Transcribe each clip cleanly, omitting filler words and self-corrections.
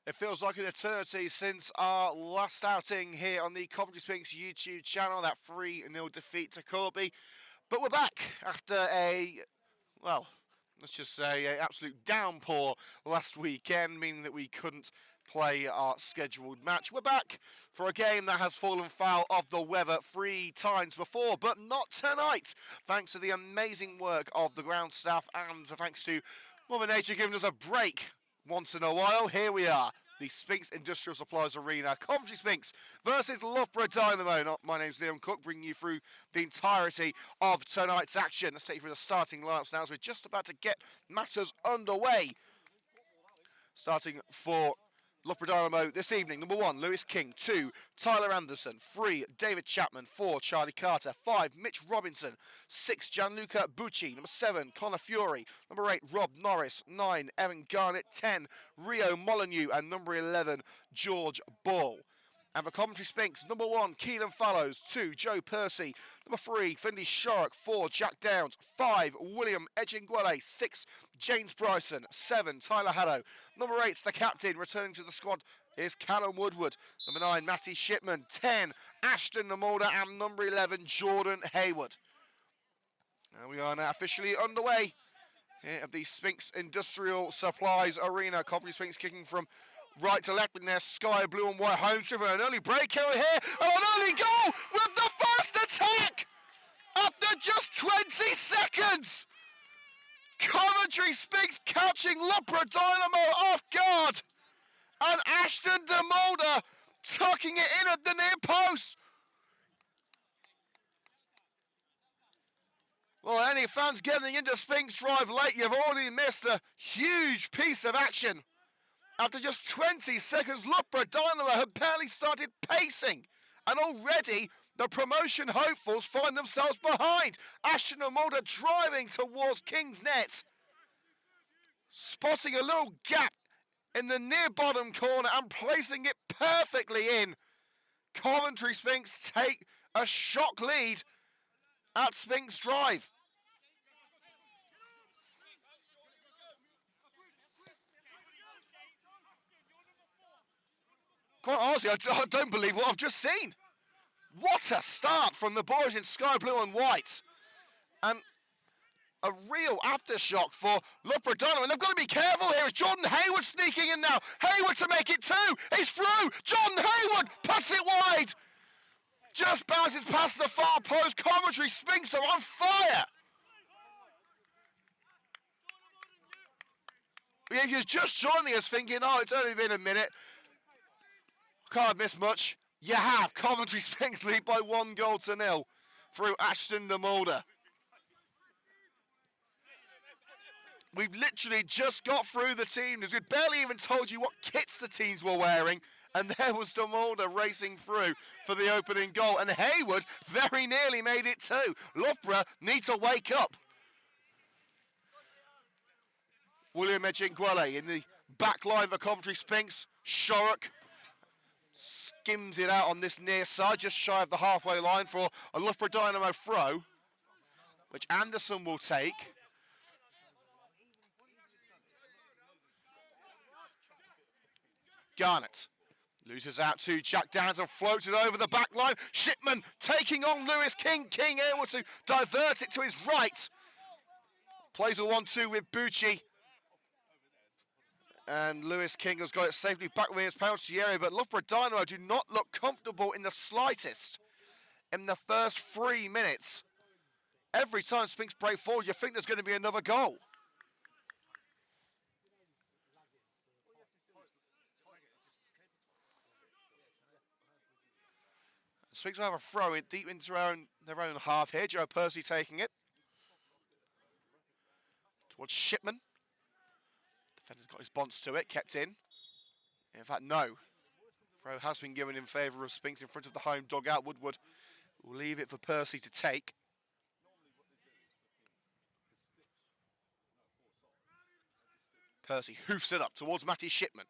It feels like an eternity since our last outing here on the Coventry Sphinx YouTube channel, that 3-0 defeat to Corby. But we're back after well, let's just say an absolute downpour last weekend, meaning that we couldn't play our scheduled match. We're back for a game that has fallen foul of the weather 3 times before, but not tonight, thanks to the amazing work of the ground staff and thanks to Mother Nature giving us a break once in a while. Here we are, the Sphinx Industrial Supplies Arena, Coventry Sphinx versus Loughborough Dynamo. My name's Liam Cook, bringing you through the entirety of tonight's action. Let's take you through the starting lineups now as we're just about to get matters underway. Starting for Loughborough Dynamo this evening, number 1, Lewis King. 2, Tyler Anderson. 3, David Chapman. 4, Charlie Carter. 5, Mitch Robinson. 6, Gianluca Bucci. Number 7, Connor Fury. Number 8, Rob Norris. 9, Evan Garnett. 10, Rio Molyneux. And number 11, George Ball. And for Coventry Sphinx, number 1, Keelan Fallows. 2, Joe Percy. Number 3, Finley Sharrock. 4, Jack Downs. 5, William Edginguele. 6, James Bryson. 7, Tyler Haddow. Number 8, the captain, returning to the squad, is Callum Woodward. Number 9, Matty Shipman. 10, Ashton Namolda. And number 11, Jordan Hayward. And we are now officially underway here at the Sphinx Industrial Supplies Arena. Coventry Sphinx kicking from right to left in their sky blue and white home strip, and an early breakout here, and an early goal with the first attack after just 20 seconds. Coventry Sphinx catching Loughborough Dynamo off guard, and Ashton DeMolder tucking it in at the near post. Well, any fans getting into Sphinx Drive late, you've already missed a huge piece of action. After just 20 seconds, Loughborough Dynamo had barely started pacing, and already the promotion hopefuls find themselves behind. Ashton and Mulder driving towards King's net, spotting a little gap in the near bottom corner and placing it perfectly in. Coventry Sphinx take a shock lead at Sphinx Drive. Quite honestly, I don't believe what I've just seen. What a start from the boys in sky blue and white. And a real aftershock for Loughborough Dynamo. And they've got to be careful here. It's Jordan Hayward sneaking in now. Hayward to make it 2. He's through. Jordan Hayward puts it wide. Just bounces past the far post. Coventry Sphinx are on fire. If you're just joining us thinking, oh, it's only been a minute, can't have missed much. You have. Coventry Sphinx lead by 1-0 through Ashton DeMolder. We've literally just got through the teams. We'd barely even told you what kits the teams were wearing, and there was DeMolder racing through for the opening goal. And Hayward very nearly made it too. Loughborough need to wake up. William Edginguele in the back line for Coventry Sphinx. Sharrock skims it out on this near side, just shy of the halfway line for a Loughborough Dynamo throw, which Anderson will take. Garnett loses out to Jack Downs and floats it over the back line. Shipman taking on Lewis King. King able to divert it to his right. Plays a 1-2 with Bucci. And Lewis King has got it safely back within his penalty area, but Loughborough Dynamo do not look comfortable in the slightest in the first 3 minutes. Every time Sphinx break forward, you think there's going to be another goal. Sphinx will have a throw in deep into their own half here. Joe Percy taking it towards Shipman. Defender's got his bonds to it, kept in. In fact, no. Throw has been given in favour of Sphinx in front of the home dugout. Woodward will leave it for Percy to take. Percy hoofs it up towards Matty Shipman.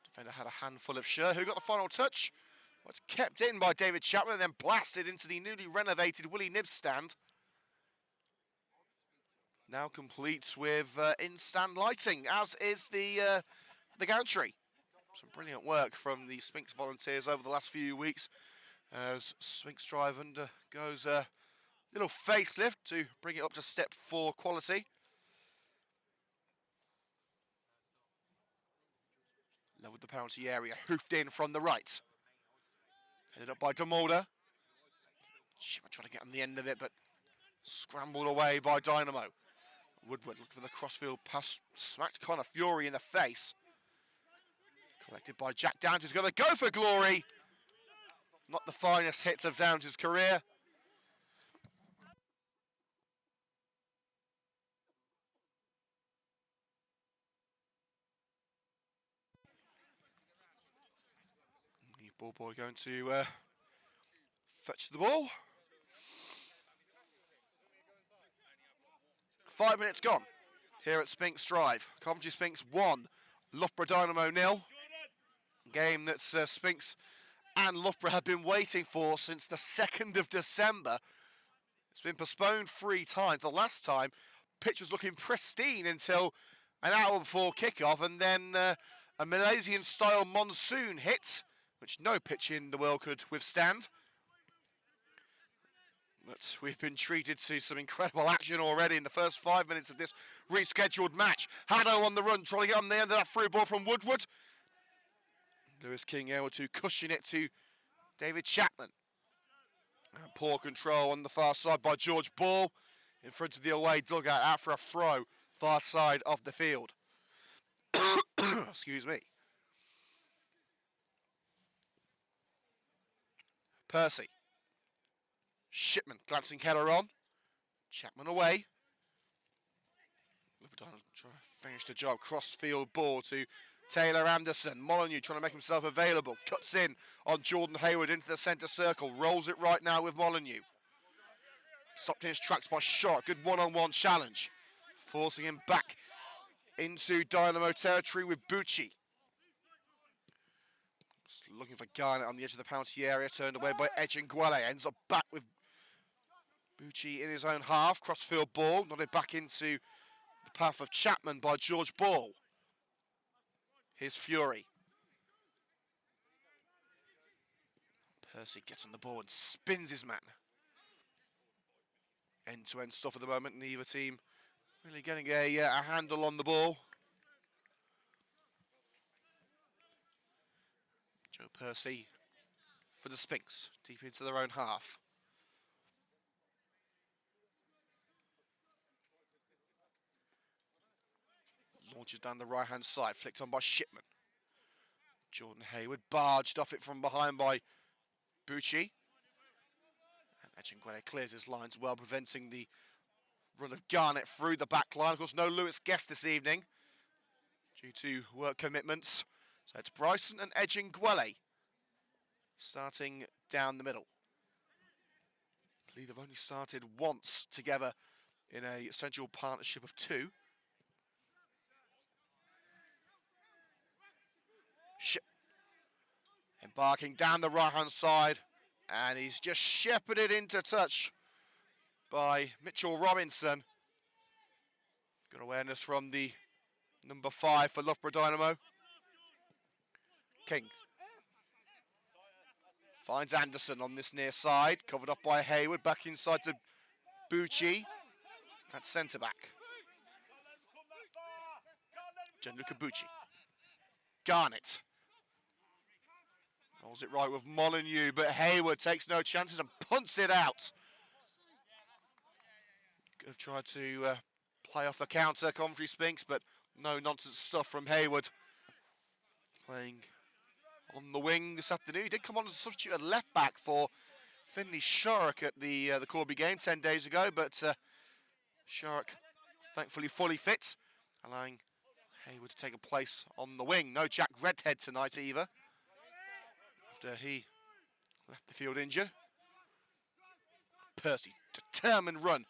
Defender had a handful of Sher, who got the final touch. Well, it's kept in by David Chapman and then blasted into the newly renovated Willie Nibbs stand. Now complete with in-stand lighting, as is the gantry. Some brilliant work from the Sphinx volunteers over the last few weeks as Sphinx Drive undergoes a little facelift to bring it up to step 4 quality. Leveled the penalty area, hoofed in from the right. Headed up by Demolder. Trying to get on the end of it, but scrambled away by Dynamo. Woodward looking for the crossfield pass, smacked Connor Fury in the face. Collected by Jack Downs, who's going to go for glory. Not the finest hits of Downs' career. The ball boy going to fetch the ball. 5 minutes gone here at Sphinx Drive. Coventry Sphinx 1, Loughborough Dynamo 0. Game that Sphinx and Loughborough have been waiting for since the 2nd of December. It's been postponed 3 times. The last time, pitch was looking pristine until an hour before kickoff, and then a Malaysian-style monsoon hit, which no pitch in the world could withstand. But we've been treated to some incredible action already in the first 5 minutes of this rescheduled match. Haddo on the run, trying to get on the end of that through ball from Woodward. Lewis King able to cushion it to David Chapman. And poor control on the far side by George Ball in front of the away dugout out for a throw, far side of the field. Excuse me. Percy. Shipman, glancing header on. Chapman away. Trying to finish the job. Cross-field ball to Taylor Anderson. Molyneux trying to make himself available. Cuts in on Jordan Hayward into the centre circle. Rolls it right now with Molyneux. Stopped in his tracks by Short. Good one-on-one challenge. Forcing him back into Dynamo territory with Bucci. Just looking for Garnett on the edge of the penalty area. Turned away by Edgingwele. Ends up back with Bucci in his own half. Crossfield ball. Nodded back into the path of Chapman by George Ball. Here's Fury. Percy gets on the ball and spins his man. End-to-end stuff at the moment. Neither team really getting a handle on the ball. Joe Percy for the Sphinx, deep into their own half. Launches down the right-hand side, flicked on by Shipman. Jordan Hayward barged off it from behind by Bucci. And Edgingwele clears his lines well, preventing the run of Garnett through the back line. Of course, no Lewis Guest this evening due to work commitments. So it's Bryson and Edgingwele starting down the middle. I believe they've only started once together in a essential partnership of 2. Embarking down the right-hand side, and he's just shepherded into touch by Mitchell Robinson. Good awareness from the number 5 for Loughborough Dynamo. King finds Anderson on this near side, covered up by Hayward, back inside to Bucci at centre-back. Gianluca Bucci. Garnett. Rolls it right with Molyneux, but Hayward takes no chances and punts it out. Could have tried to play off the counter, Coventry Sphinx, but no nonsense stuff from Hayward. Playing on the wing this afternoon. He did come on as a substitute at left back for Finley Sharrock at the Corby game 10 days ago, but Sharrock thankfully fully fit, allowing Hayward to take a place on the wing. No Jack Redhead tonight either, after he left the field injured. Percy, determined run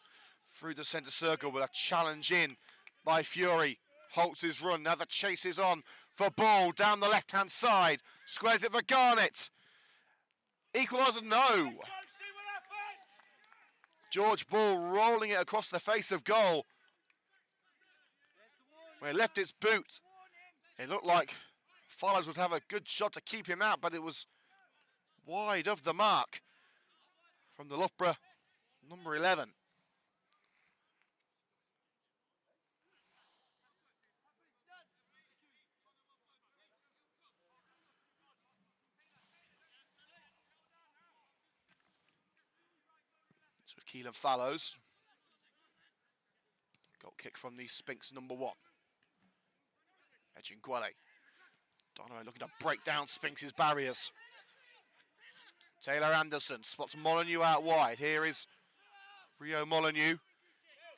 through the centre circle with a challenge in by Fury. Halts his run, now the chase is on for Ball down the left-hand side. Squares it for Garnett. Equaliser, no. George Ball rolling it across the face of goal, where it left its boot. It looked like Follows would have a good shot to keep him out, but it was wide of the mark from the Loughborough number 11. So Keelan Fallows. Goal kick from the Sphinx number 1. Edgingwele. Dynamo looking to break down Sphinx's barriers. Taylor Anderson spots Molyneux out wide. Here is Rio Molyneux.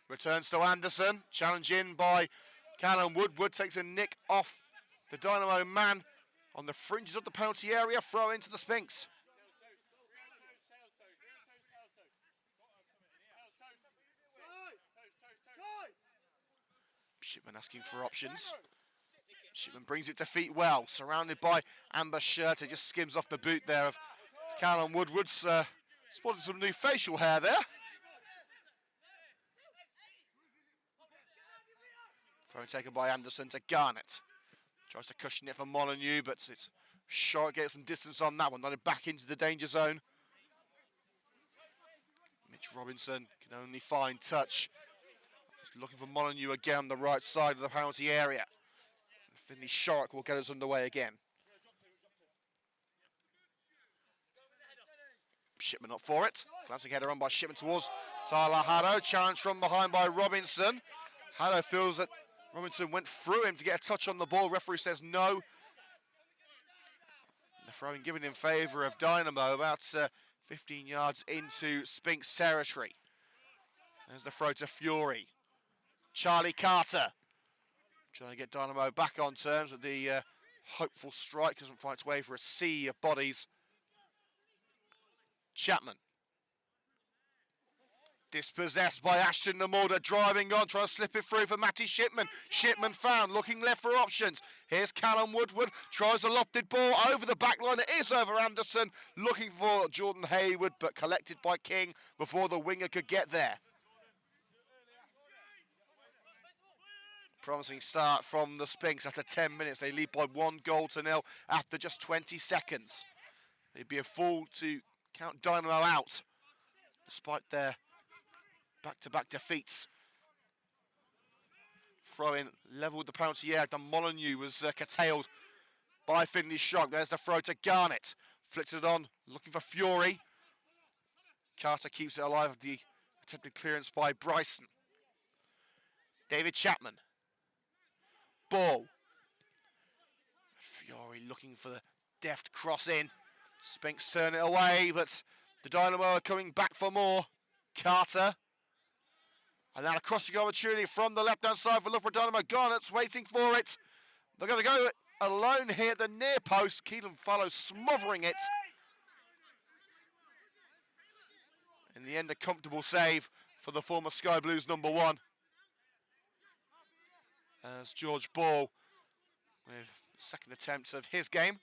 Returns to Anderson. Challenge in by Callum Wood. Wood takes a nick off the Dynamo man on the fringes of the penalty area. Throw into the Sphinx. Shipman asking for options. Shipman brings it to feet well, surrounded by Amber Shirter. Just skims off the boot there of Callum Wood. Wood's spotted some new facial hair there. Throw taken by Anderson to Garnett. Tries to cushion it for Molyneux, but it's short. Gets some distance on that one. Not back into the danger zone. Mitch Robinson can only find touch. Just looking for Molyneux again on the right side of the penalty area. Finley Shark will get us underway again. Shipman up for it. Glancing header on by Shipman towards Tyler Haddo. Challenge from behind by Robinson. Haddo feels that Robinson went through him to get a touch on the ball. Referee says no. The throw-in given in favour of Dynamo, about 15 yards into Sphinx territory. There's the throw to Fury. Charlie Carter trying to get Dynamo back on terms with the hopeful strike. Doesn't find its way for a sea of bodies. Chapman. Dispossessed by Ashton Namorda, driving on, trying to slip it through for Matty Shipman. Shipman found, looking left for options. Here's Callum Woodward, tries a lofted ball over the back line. It is over Anderson, looking for Jordan Hayward, but collected by King before the winger could get there. Promising start from the Sphinx after 10 minutes. They lead by 1-0 after just 20 seconds. They'd be a fool to count Dynamo out, despite their back-to-back defeats. Throw-in levelled the penalty area. Molyneux was curtailed by Finley Shark. There's the throw to Garnett. Flicks it on, looking for Fury. Carter keeps it alive with the attempted clearance by Bryson. David Chapman. Ball. Fury looking for the deft cross in. Sphinx turn it away, but the Dynamo are coming back for more. Carter. And now a crossing opportunity from the left-hand side for Loughborough Dynamo. Garnett's waiting for it. They're going to go alone here at the near post. Keelan Fallows smothering it. In the end, a comfortable save for the former Sky Blues number 1. As George Ball with the second attempt of his game.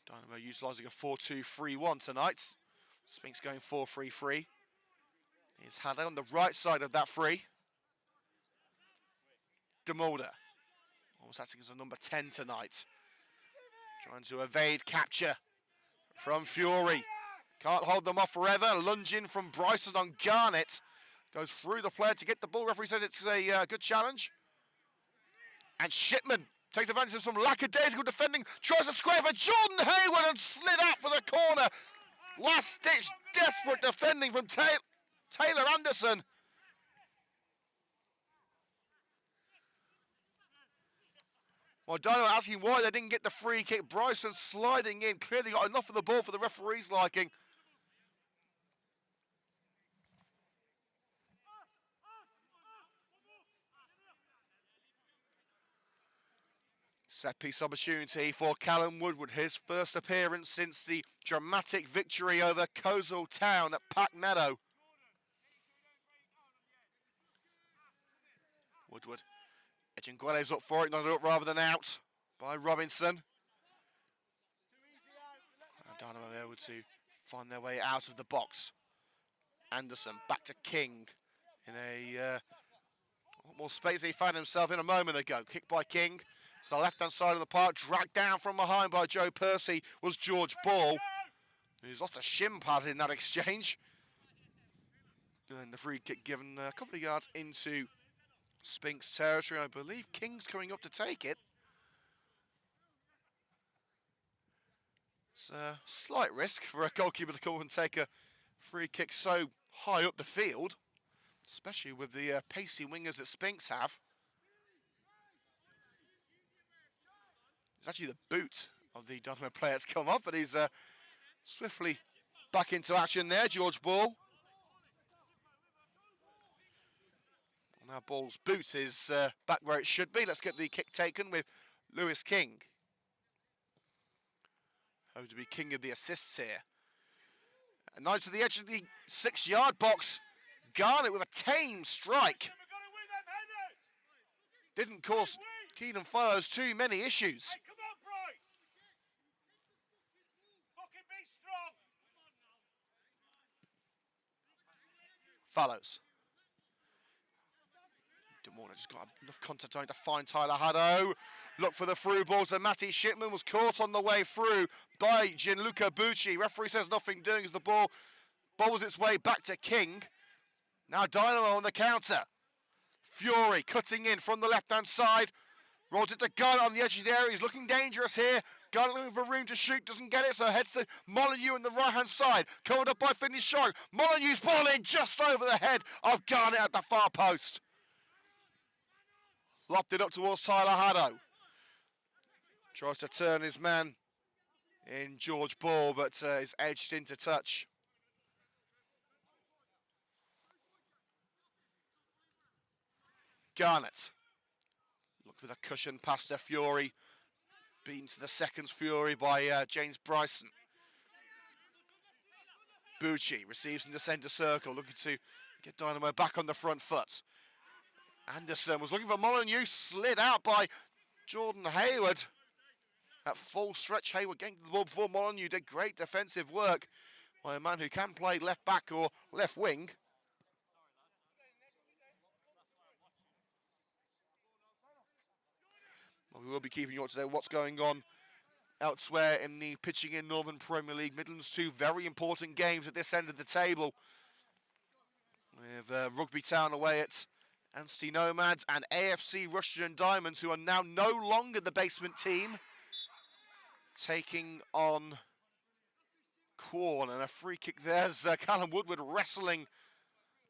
Dynamo utilising a 4-2-3-1 tonight. Sphinx going 4-3-3. Here's Hadley on the right side of that free. DeMulder, almost acting as a number 10 tonight. Trying to evade capture from Fury. Can't hold them off forever. Lunge in from Bryson on Garnett. Goes through the player to get the ball. Referee says it's a good challenge. And Shipman takes advantage of some lackadaisical defending. Tries to square for Jordan Hayward and slid out for the corner. Last ditch desperate defending from Taylor Anderson. Well, Dynamo asking why they didn't get the free kick. Bryson sliding in. Clearly got enough of the ball for the referee's liking. Set piece opportunity for Callum Woodward. His first appearance since the dramatic victory over Coleshill Town at Pack Meadow. Woodward. Edgingwele's up for it, not up rather than out by Robinson. And Dynamo able to find their way out of the box. Anderson back to King. in a lot more space than he found himself in a moment ago. Kicked by King. It's the left-hand side of the park, dragged down from behind by Joe Percy was George Ball, who's lost a shin pad in that exchange. And the free kick given a couple of yards into Sphinx territory. I believe King's coming up to take it. It's a slight risk for a goalkeeper to come and take a free kick so high up the field, especially with the pacey wingers that Sphinx have. It's actually the boot of the Dynamo player that's come off, but he's swiftly back into action there, George Ball. Now Ball's boot is back where it should be. Let's get the kick taken with Lewis King. Hoping to be king of the assists here. And now to the edge of the 6-yard box. Garnett with a tame strike. Didn't cause Keenan Follows too many issues. Hey, come on, Bryce! Fucking be strong! Follows. Demorna just got enough contact time to find Tyler Haddo. Look for the through ball to Matty Shipman. Was caught on the way through by Gianluca Bucci. Referee says nothing doing as the ball bobbles its way back to King. Now Dynamo on the counter. Fury cutting in from the left-hand side. Rolls it to Garnett on the edge of the area. He's looking dangerous here. Garnett looking for room to shoot. Doesn't get it, so heads to Molyneux on the right-hand side. Covered up by Finney Shark. Molyneux's ball in just over the head of Garnett at the far post. Lopped it up towards Tyler Haddo. Tries to turn his man in George Ball, but is edged into touch. Garnett. Look for the cushion past to Fury. Beaten to the seconds Fury by James Bryson. Bucci receives in the centre circle, looking to get Dynamo back on the front foot. Anderson was looking for Molyneux, slid out by Jordan Hayward. At full stretch, Hayward getting the ball before Molyneux did great defensive work by a man who can play left back or left wing. Well, we will be keeping you up to date what's going on elsewhere in the pitching in Northern Premier League. Midlands, 2 very important games at this end of the table. With Rugby Town away at Anstey Nomads and AFC Rushden Diamonds, who are now no longer the basement team, taking on Quorn. And a free kick there's Callum Woodward wrestling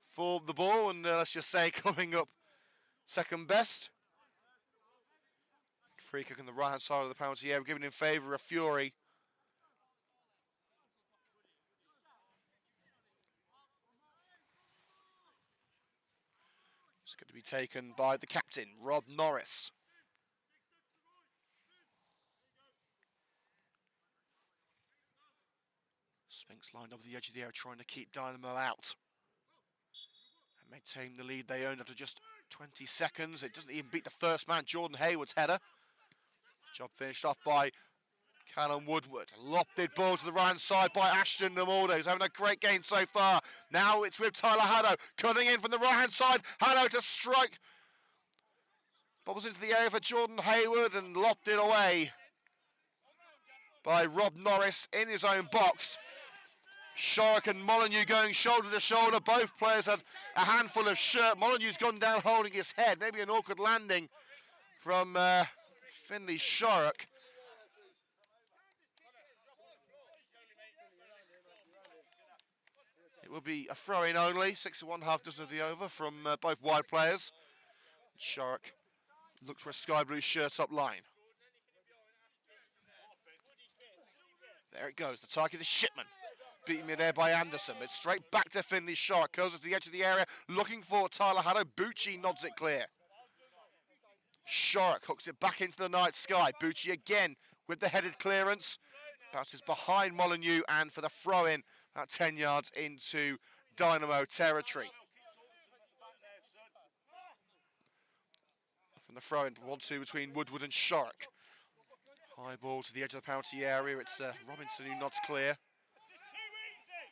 for the ball, and let's just say coming up second best. Free kick on the right hand side of the penalty area, given in favour of Fury. It's going to be taken by the captain, Rob Norris. Sphinx lined up at the edge of the area, trying to keep Dynamo out and maintain the lead they owned after just 20 seconds. It doesn't even beat the first man, Jordan Hayward's header. Job finished off by Callum Woodward. Lofted ball to the right side by Ashton Namaldo, who's having a great game so far. Now it's with Tyler Haddo, cutting in from the right-hand side. Haddo to strike. Bobbles into the area for Jordan Hayward and lofted away by Rob Norris in his own box. Shark and Molyneux going shoulder to shoulder. Both players had a handful of shirt. Molyneux's gone down holding his head. Maybe an awkward landing from Finley Shark. It will be a throw-in only. 6 1/2 dozen of the over from both wide players. Shark looked for a sky blue shirt up line. There it goes. The target is Shipman. Beating me there by Anderson. It's straight back to Finley Shark. Goes to the edge of the area. Looking for Tyler Haddo. Bucci nods it clear. Shark hooks it back into the night sky. Bucci again with the headed clearance. Bounces behind Molyneux and for the throw-in about 10 yards into Dynamo territory. From the throw-in, 1-2 between Woodward and Shark. High ball to the edge of the penalty area. It's Robinson who nods clear.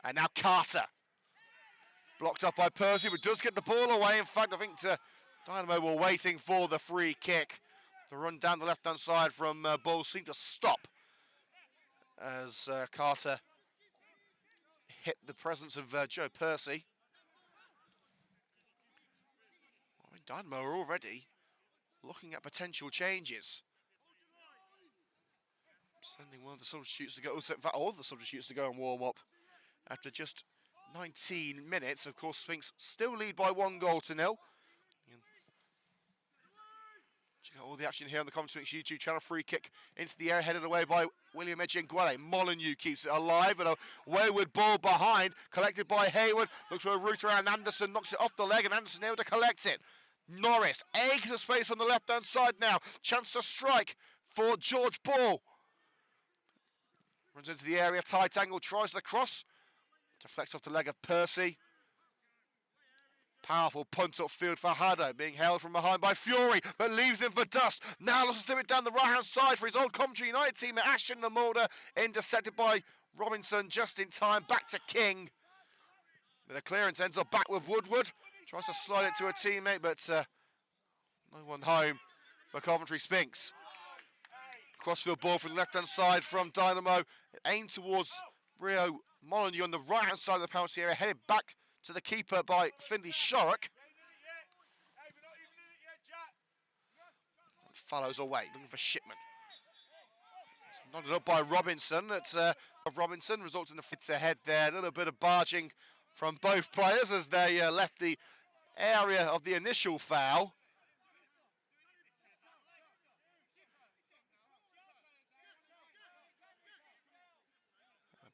And now Carter. Blocked up by Percy, but does get the ball away. In fact, I think Dynamo were waiting for the free kick. The run down the left-hand side from Bull seemed to stop as Carter hit the presence of Joe Percy. I mean, Dynamo are already looking at potential changes. Sending one of the substitutes to go, in fact, all the substitutes to go and warm up after just 19 minutes. Of course, Sphinx still lead by 1-0. Check out all the action here on the Coventry Sphinx YouTube channel. Free kick into the air, headed away by William Ejinguele. Molyneux keeps it alive, and a wayward ball behind, collected by Hayward. Looks for a route around Anderson, knocks it off the leg, and Anderson able to collect it. Norris, acres of space on the left-hand side now. Chance to strike for George Ball. Runs into the area, tight angle, tries the cross. Deflects off the leg of Percy. Powerful punt upfield for Haddo, being held from behind by Fury, but leaves him for dust. Now looks to it down the right-hand side for his old Coventry United teammate, Ashton Namorda, intercepted by Robinson just in time. Back to King. With a clearance, ends up back with Woodward. Tries to slide it to a teammate, but no one home for Coventry Sphinx. Crossfield ball from the left-hand side from Dynamo. Aimed towards Rio Molyneux on the right-hand side of the penalty area, headed back to the keeper by Finley Shorrock. Follows away, looking for Shipman. It's nodded up by Robinson. Robinson results in the fits ahead there. A little bit of barging from both players as they left the area of the initial foul.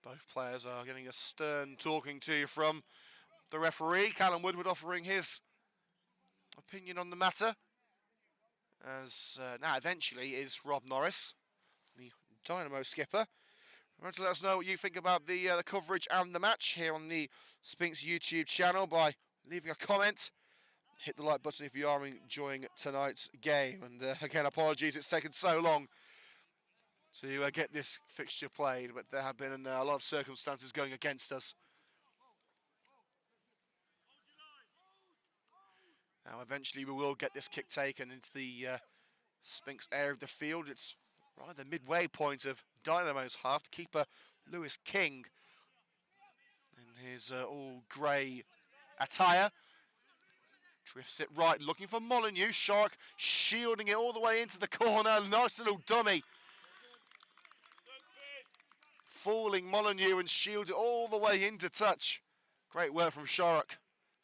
Both players are getting a stern talking to from the referee. Callum Woodward offering his opinion on the matter. As now eventually is Rob Norris, the Dynamo skipper. Remember to let us know what you think about the coverage and the match here on the Sphinx YouTube channel by leaving a comment. Hit the like button if you are enjoying tonight's game. And again, apologies it's taken so long to get this fixture played, but there have been a lot of circumstances going against us. Now eventually we will get this kick taken into the Sphinx area of the field. It's right at the midway point of Dynamo's half. The keeper, Lewis King, in his all grey attire, drifts it right, looking for Molyneux. Shark shielding it all the way into the corner. Nice little dummy. Falling Molyneux and shield it all the way into touch. Great work from Shorrock.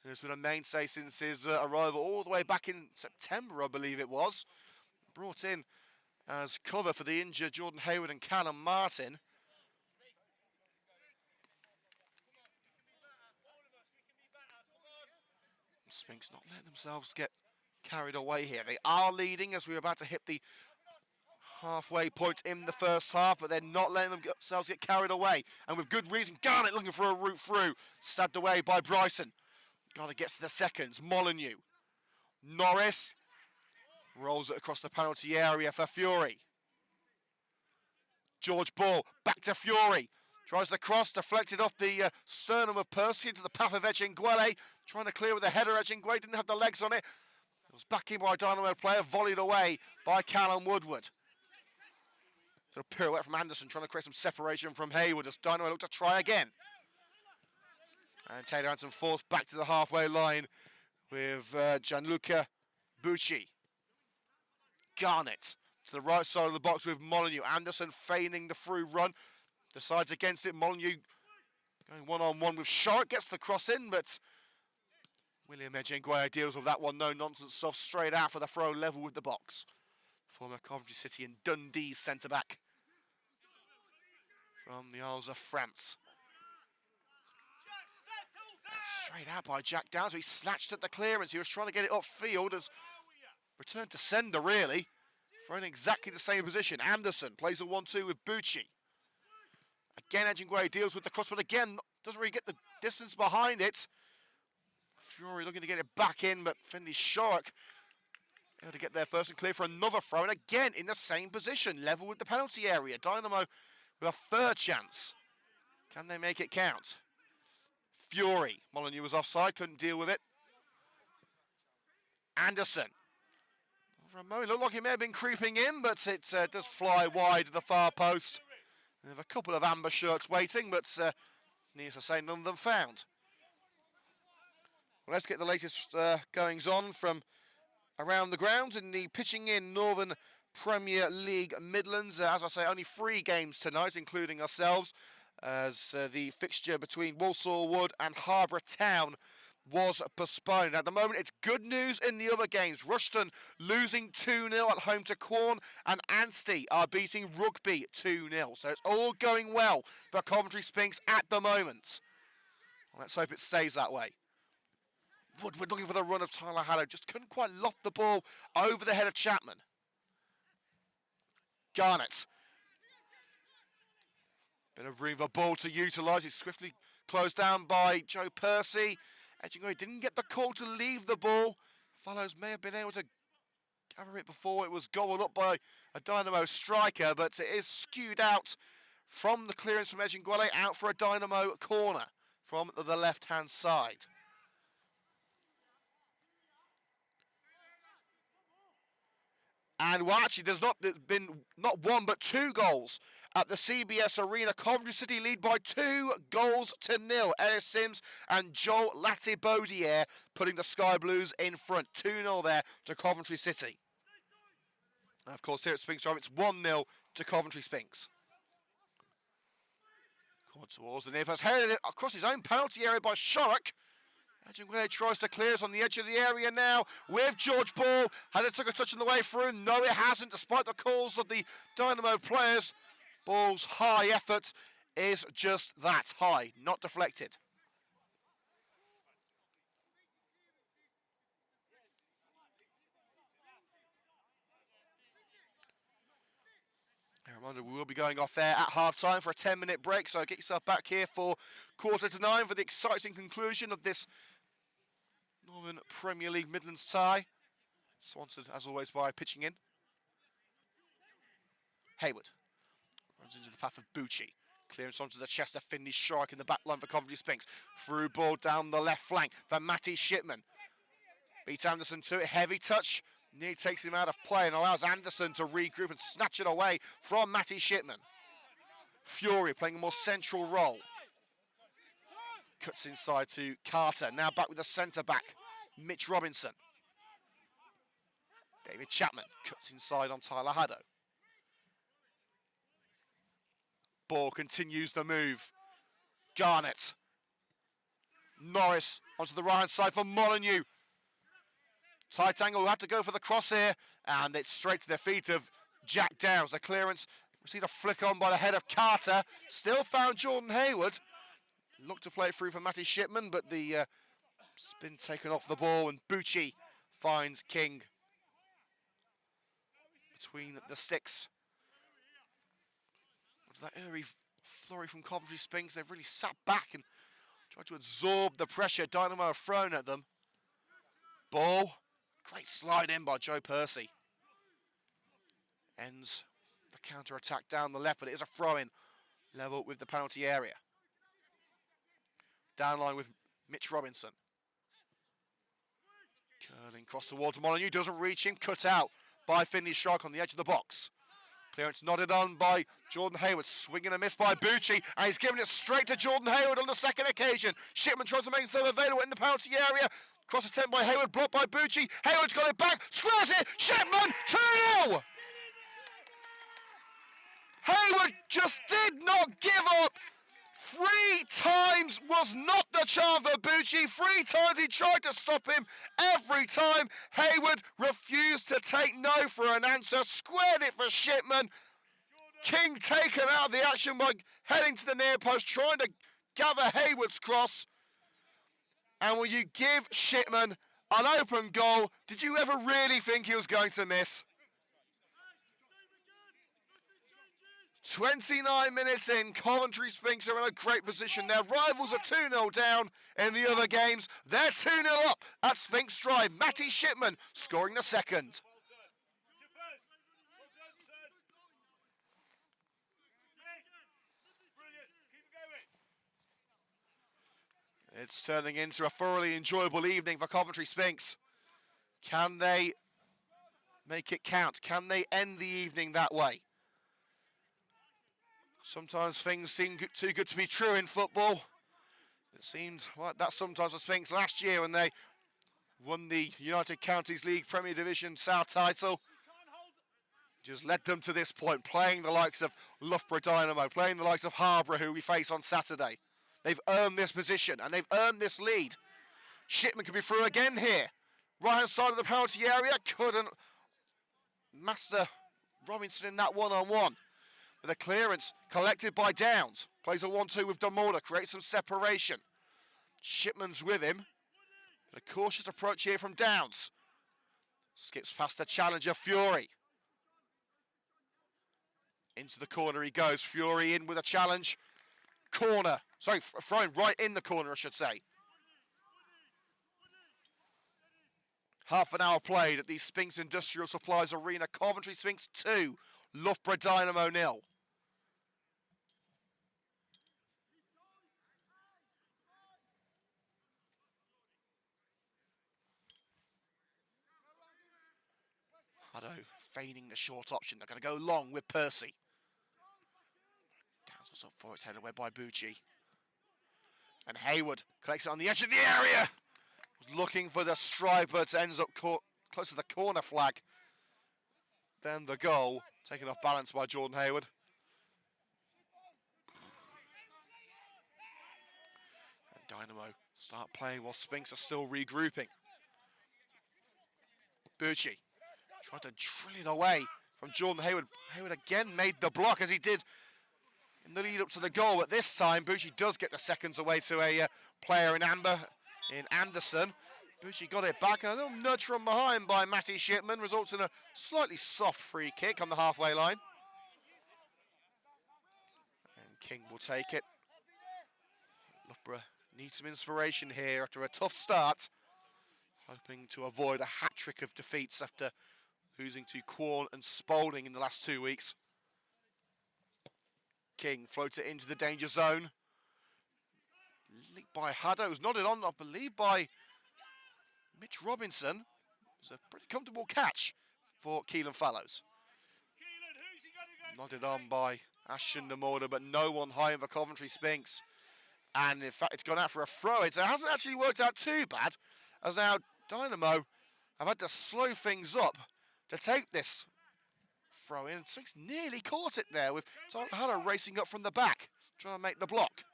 He's been a mainstay since his arrival all the way back in September, I believe it was. Brought in as cover for the injured Jordan Hayward and Callum Martin. Sphinx not letting themselves get carried away here. They are leading as we're about to hit the halfway point in the first half, but they're not letting themselves get carried away. And with good reason, Garnett looking for a route through. Stabbed away by Bryson. Garnett gets to the seconds. Molyneux. Norris rolls it across the penalty area for Fury. George Ball back to Fury. Tries the cross, deflected off the sternum of Percy into the path of Ejinguele. Trying to clear with the header. Ejinguele didn't have the legs on it. It was back in by a Dynamo player, volleyed away by Callum Woodward. A pirouette from Anderson, trying to create some separation from Hayward as Dynamo look to try again. And Taylor Hanson forced back to the halfway line with Gianluca Bucci. Garnett to the right side of the box with Molyneux. Anderson feigning the through run. Decides against it. Molyneux going one-on-one with Shorrock. Gets the cross in, but William Ejinguele deals with that one. No nonsense stuff. Straight out for the throw level with the box. Former Coventry City and Dundee centre-back from the Isles of France. Straight out by Jack Downs. He snatched at the clearance. He was trying to get it upfield as returned to sender, really. Thrown in exactly the same position. Anderson plays a 1-2 with Bucci. Again, Ejinguele deals with the cross, but again, doesn't really get the distance behind it. Fury looking to get it back in, but Finley Shorrock able to get there first and clear for another throw, and again in the same position, level with the penalty area. Dynamo with a third chance. Can they make it count? Fury. Molyneux was offside, couldn't deal with it. Anderson. For a moment, looked like he may have been creeping in, but it does fly wide to the far post. We have a couple of amber shirts waiting, but needless to say, none of them found. Well, let's get the latest goings on from around the ground in the pitching in Northern Premier League Midlands. As I say, only 3 games tonight, including ourselves, as the fixture between Walsall Wood and Harborough Town was postponed. At the moment, it's good news in the other games. Rushton losing 2-0 at home to Quorn, and Anstey are beating Rugby 2-0. So it's all going well for Coventry Sphinx at the moment. Well, let's hope it stays that way. Woodward looking for the run of Tyler Haddow. Just couldn't quite loft the ball over the head of Chapman. Garnett. Bit of room for ball to utilise. He's swiftly closed down by Joe Percy. Edgingway didn't get the call to leave the ball. Fellows may have been able to gather it before it was gobbled up by a Dynamo striker, but it is skewed out from the clearance from Edgingway out for a Dynamo corner from the left-hand side. And well, actually, there's been not 1 but 2 goals at the CBS Arena. Coventry City lead by 2-0. Ellis Sims and Joel Latibaudiere putting the Sky Blues in front. 2-0 there to Coventry City. And of course, here at Sphinx Drive, it's 1-0 to Coventry Sphinx. Caught towards the near post, headed it across his own penalty area by Sharrock. Edgingway tries to clear us on the edge of the area now with George Ball. Has it took a touch on the way through? No, it hasn't, despite the calls of the Dynamo players. Ball's high effort is just that high, not deflected. A reminder, we will be going off air at half-time for a 10-minute break, so get yourself back here for 8:45 for the exciting conclusion of this Northern Premier League Midlands tie. Sponsored, as always, by Pitching In. Hayward runs into the path of Bucci. Clearance onto the chest of Finley Shark in the back line for Coventry Sphinx. Through ball down the left flank for Matty Shipman. Beat Anderson to it. Heavy touch. Nearly takes him out of play and allows Anderson to regroup and snatch it away from Matty Shipman. Fury playing a more central role. Cuts inside to Carter. Now back with the centre-back, Mitch Robinson. David Chapman cuts inside on Tyler Haddow. Ball continues the move. Garnett. Norris onto the right-hand side for Molyneux. Tight angle, will have to go for the cross here, and it's straight to the feet of Jack Downs. The clearance received a flick on by the head of Carter. Still found Jordan Hayward. Looked to play it through for Matty Shipman, but the spin taken off the ball, and Bucci finds King between the sticks. That early flurry from Coventry Sphinx, they've really sat back and tried to absorb the pressure Dynamo have thrown at them. Ball, great slide in by Joe Percy. Ends the counter-attack down the left, but it is a throw-in level with the penalty area. Down line with Mitch Robinson. Curling cross towards Molyneux, doesn't reach him, cut out by Finley Shark on the edge of the box. Clearance nodded on by Jordan Hayward, swinging a miss by Bucci, and he's giving it straight to Jordan Hayward on the second occasion. Shipman tries to make himself available in the penalty area. Cross attempt by Hayward, blocked by Bucci. Hayward's got it back, squares it, Shipman, 2-0! Hayward just did not give up. 3 times was not the charm for Bucci. 3 times he tried to stop him. Every time Hayward refused to take no for an answer. Squared it for Shipman. King taken out of the action by heading to the near post, trying to gather Hayward's cross. And when you give Shipman an open goal, did you ever really think he was going to miss? 29 minutes in, Coventry Sphinx are in a great position. Their rivals are 2-0 down in the other games. They're 2-0 up at Sphinx Drive. Matty Shipman scoring the second. It's turning into a thoroughly enjoyable evening for Coventry Sphinx. Can they make it count? Can they end the evening that way? Sometimes things seem too good to be true in football. It seemed like that sometimes for Sphinx last year when they won the United Counties League Premier Division South title. Just led them to this point, playing the likes of Loughborough Dynamo, playing the likes of Harborough, who we face on Saturday. They've earned this position and they've earned this lead. Shipman could be through again here. Right-hand side of the penalty area, couldn't master Robinson in that one-on-one. With a clearance collected by Downs. Plays a 1-2 with Demolder, creates some separation. Shipman's with him. A cautious approach here from Downs. Skips past the challenger, Fury. Into the corner he goes. Fury in with a challenge. Corner. Sorry, throwing right in the corner, I should say. Half an hour played at the Sphinx Industrial Supplies Arena. Coventry Sphinx 2, Loughborough Dynamo 0. Hutto feigning the short option. They're going to go long with Percy. Downs us up for it, headed away by Bucci. And Hayward collects it on the edge of the area. Looking for the strike, but ends up close to the corner flag. Then the goal, taken off balance by Jordan Hayward. And Dynamo start playing while Sphinx are still regrouping. Bucci tried to drill it away from Jordan Hayward. Hayward again made the block as he did in the lead up to the goal, but this time Bucci does get the seconds away to a player in amber, in Anderson. Bucci got it back, and a little nudge from behind by Matty Shipman results in a slightly soft free kick on the halfway line. And King will take it. Loughborough needs some inspiration here after a tough start, hoping to avoid a hat-trick of defeats after losing to Quorn and Spalding in the last 2 weeks. King floats it into the danger zone. Linked by Hutto, who's nodded on, I believe, by Mitch Robinson. It was a pretty comfortable catch for Keelan Fallows. Nodded on by Ashton Demorder, but no one high for Coventry Sphinx. And in fact, it's gone out for a throw-in, so it hasn't actually worked out too bad, as now Dynamo have had to slow things up to take this throw-in. Sphinx nearly caught it there with Tyler Hutto racing up from the back, trying to make the block.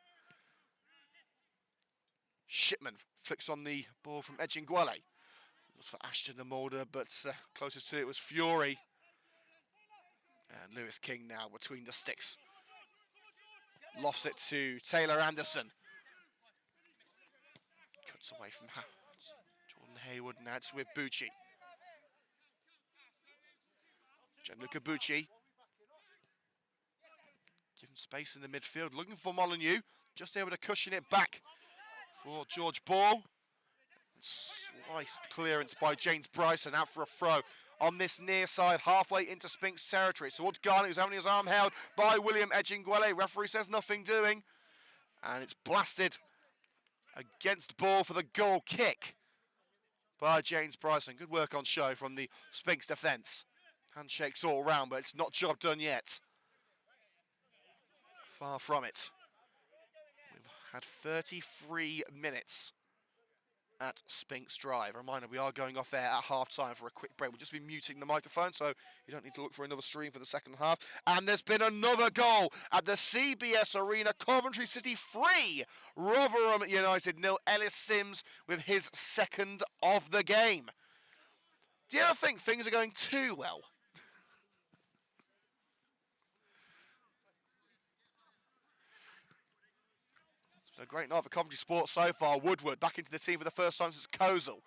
Shipman flicks on the ball from Edginguele. Looks for Ashton Demorder, but closest to it was Fury. And Lewis King now between the sticks. Lofts it to Taylor Anderson. Cuts away from Jordan Hayward, now it's with Bucci. Gianluca Bucci. Given space in the midfield, looking for Molyneux. Just able to cushion it back for George Ball. Sliced clearance by James Bryson, out for a throw on this near side, halfway into Sphinx territory. Towards Garner, who's having his arm held by William Edginguele. Referee says nothing doing. And it's blasted against Ball for the goal kick by James Bryson. Good work on show from the Sphinx defence. Handshakes all round, but it's not job done yet. Far from it. We've had 33 minutes at Sphinx Drive. A reminder, we are going off air at half-time for a quick break. We'll just be muting the microphone, so you don't need to look for another stream for the second half. And there's been another goal at the CBS Arena. Coventry City 3, Rotherham United 0. Ellis Sims with his second of the game. Do you ever think things are going too well? A great night for Coventry Sports so far. Woodward back into the team for the first time since Kozel.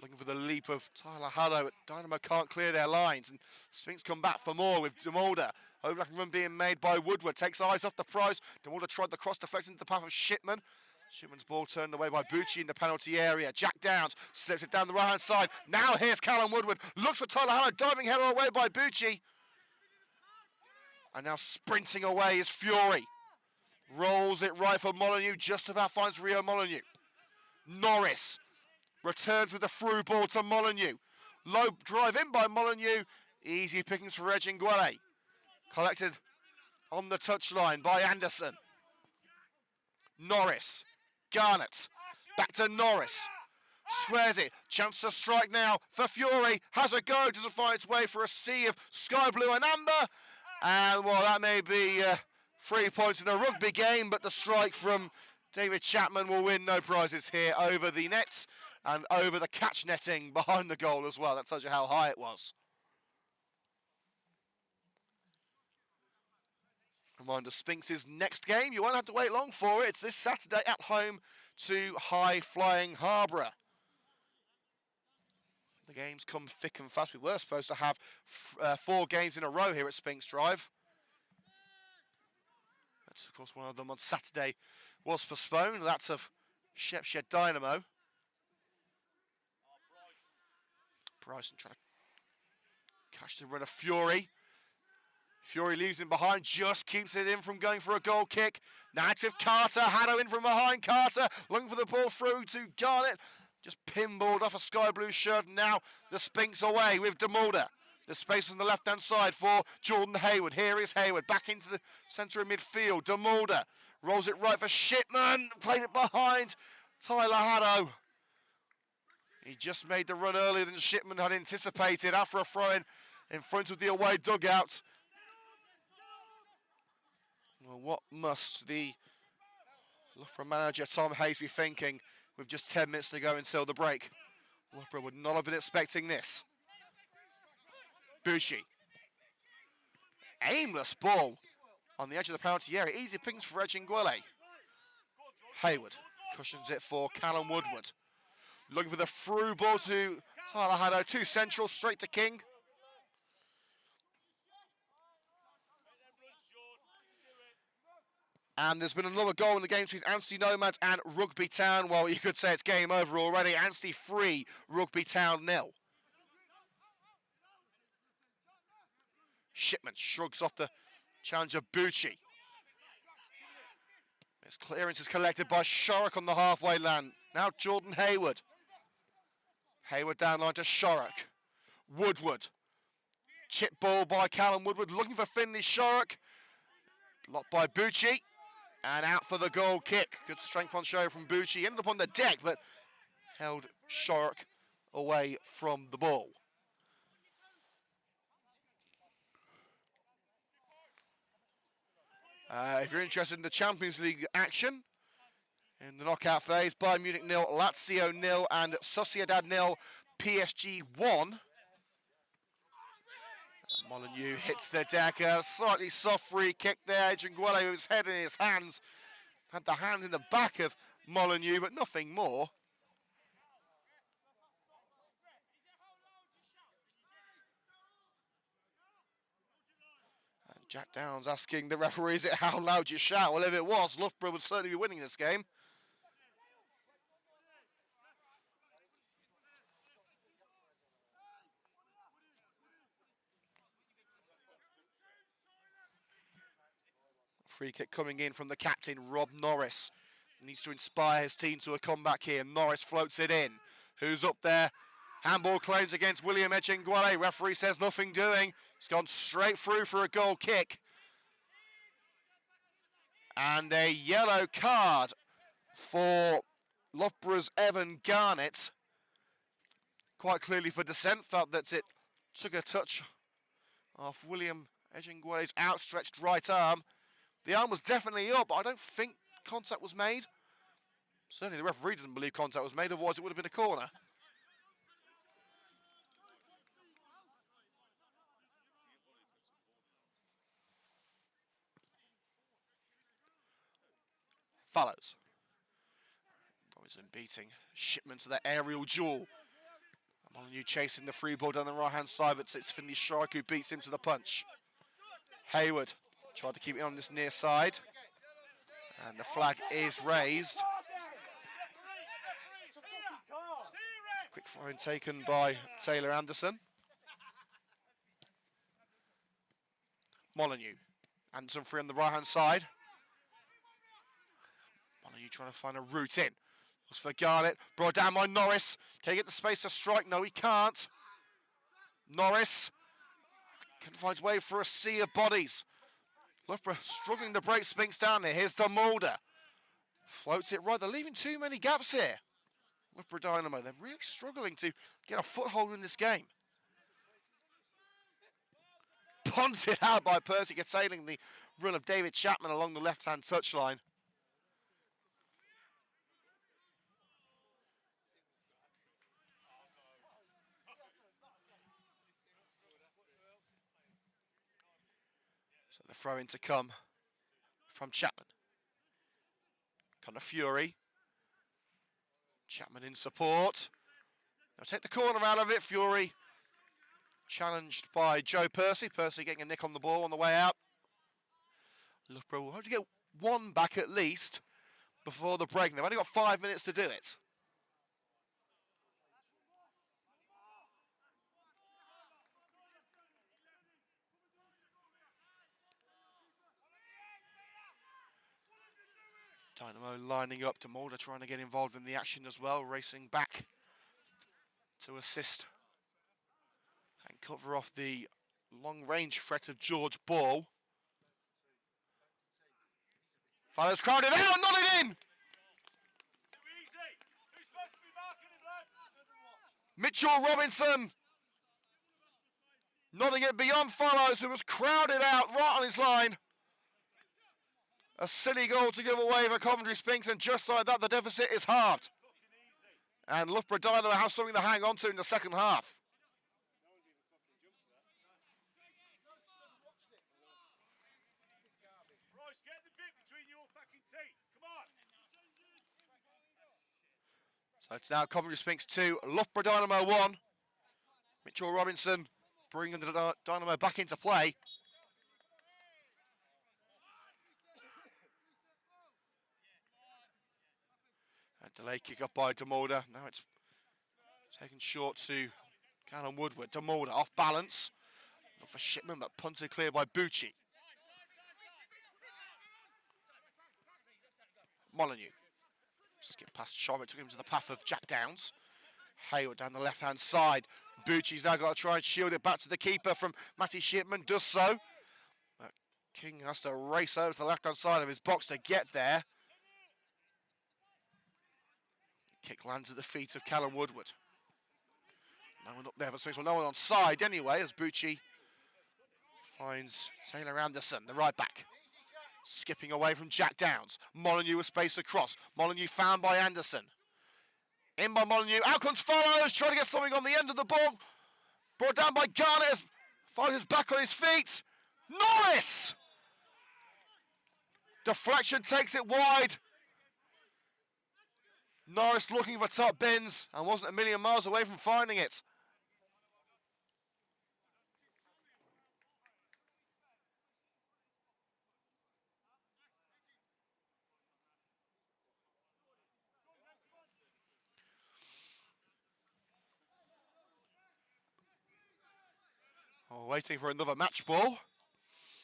Looking for the leap of Tyler Hutto, but Dynamo can't clear their lines. And Sphinx come back for more with Demolder. Overlapping run being made by Woodward. Takes eyes off the prize. Demolder tried the cross deflection into the path of Shipman. Shipman's ball turned away by Bucci in the penalty area. Jack Downs slips it down the right-hand side. Now here's Callum Woodward. Looks for Tyler Hutto. Diving header away by Bucci. And now sprinting away is Fury. Rolls it right for Molyneux, just about finds Rio Molyneux. Norris returns with the through ball to Molyneux. Low drive in by Molyneux. Easy pickings for Edginguele. Collected on the touchline by Anderson. Norris. Garnett. Back to Norris. Squares it. Chance to strike now for Fury. Has a go. Doesn't find its way for a sea of sky blue and amber. And, well, that may be 3 points in a rugby game, but the strike from David Chapman will win no prizes here over the nets and over the catch netting behind the goal as well. That tells you how high it was. Reminder, Sphinx's next game, you won't have to wait long for it. It's this Saturday at home to high-flying Harborough. The games come thick and fast. We were supposed to have 4 games in a row here at Sphinx Drive. That's, of course, one of them on Saturday was postponed. That's of Loughborough Dynamo. Bryson trying to catch the run of Fury. Fury leaves him behind, just keeps it in from going for a goal kick. Now it's with Carter, Haddo in from behind. Carter looking for the ball through to Garnett. Just pinballed off a sky blue shirt. Now the Sphinx away with DeMulder. The space on the left-hand side for Jordan Hayward. Here is Hayward back into the centre of midfield. DeMulder rolls it right for Shipman. Played it behind Tyler Haddo. He just made the run earlier than Shipman had anticipated after a throw-in in front of the away dugout. Well, what must the Loughborough manager Tom Hayes be thinking with just 10 minutes to go until the break? Loughborough would not have been expecting this. Bushi. Aimless ball on the edge of the penalty area. Easy pings for Edginguele. Hayward cushions it for Callum Woodward. Looking for the through ball to Tyler Haddo. 2 central, straight to King. And there's been another goal in the game between Anstey Nomads and Rugby Town. Well, you could say it's game over already. Anstey 3, Rugby Town 0. Shipman shrugs off the challenge of Bucci. His clearance is collected by Shorrock on the halfway line. Now Jordan Hayward. Hayward down line to Shorrock. Woodward. Chip ball by Callum Woodward. Looking for Finley Shorrock. Blocked by Bucci. And out for the goal kick. Good strength on show from Bucci. Ended up on the deck, but held Shorrock away from the ball. If you're interested in the Champions League action, in the knockout phase, Bayern Munich 0, Lazio 0, and Sociedad 0, PSG 1. Molyneux hits the deck, a slightly soft free kick there. Edginguele with his head in his hands. Had the hand in the back of Molyneux, but nothing more. And Jack Downs asking the referee, is it how loud you shout? Well, if it was, Loughborough would certainly be winning this game. Free kick coming in from the captain, Rob Norris. Needs to inspire his team to a comeback here. Norris floats it in. Who's up there? Handball claims against William Edginguele. Referee says nothing doing. He's gone straight through for a goal kick. And a yellow card for Loughborough's Evan Garnett. Quite clearly for dissent. Felt that it took a touch off William Edginguele's outstretched right arm. The arm was definitely up, but I don't think contact was made. Certainly the referee doesn't believe contact was made, otherwise it would have been a corner. Follows. Robinson beating Shipman to the aerial duel. Molyneux chasing the free ball down the right-hand side, but it's Finley Shorrock who beats him to the punch. Hayward tried to keep it on this near side. And the flag is raised. Quick fine taken by Taylor Anderson. Molyneux. Anderson free on the right-hand side. Molyneux trying to find a route in. Looks for Garnett. Brought down by Norris. Can he get the space to strike? No, he can't. Norris can find his way for a sea of bodies. Loughborough struggling to break Sphinx down here. Here's to Mulder. Floats it right. They're leaving too many gaps here. Loughborough Dynamo, they're really struggling to get a foothold in this game. Punted out by Percy, containing the run of David Chapman along the left-hand touchline. So the throw in to come from Chapman. Connor Fury. Chapman in support. They'll take the corner out of it. Fury challenged by Joe Percy. Percy getting a nick on the ball on the way out. Loughborough will have to get one back at least before the break. They've only got 5 minutes to do it. Dynamo lining up to Mulder, trying to get involved in the action as well, racing back to assist and cover off the long-range threat of George Ball. Follows crowded out, not it in! Mitchell Robinson nodding it beyond Follows, who was crowded out right on his line. A silly goal to give away for Coventry Sphinx, and just like that, the deficit is halved. And Loughborough Dynamo have something to hang on to in the second half. Bryce, get the bit between your fucking teeth. Come on. So it's now Coventry Sphinx 2, Loughborough Dynamo 1. Mitchell Robinson bringing the Dynamo back into play. A delayed kick up by DeMulder. Now it's taken short to Callum Woodward. DeMulder off balance. Not for Shipman, but punted clear by Bucci. Molyneux. Skip past Sharma, took him to the path of Jack Downs. Hayward down the left-hand side. Bucci's now got to try and shield it back to the keeper from Matty Shipman. Does so. But King has to race over to the left-hand side of his box to get there. Kick lands at the feet of Callum Woodward. No one up there for Sphinx. Well, no one on side anyway, as Bucci finds Taylor Anderson, the right back. Skipping away from Jack Downs. Molyneux with space across. Molyneux found by Anderson. In by Molyneux. Out comes Follows, trying to get something on the end of the ball. Brought down by Garnett. Follows is back on his feet. Norris! Deflection takes it wide. Norris looking for top bins and wasn't a million miles away from finding it. Oh, waiting for another match ball.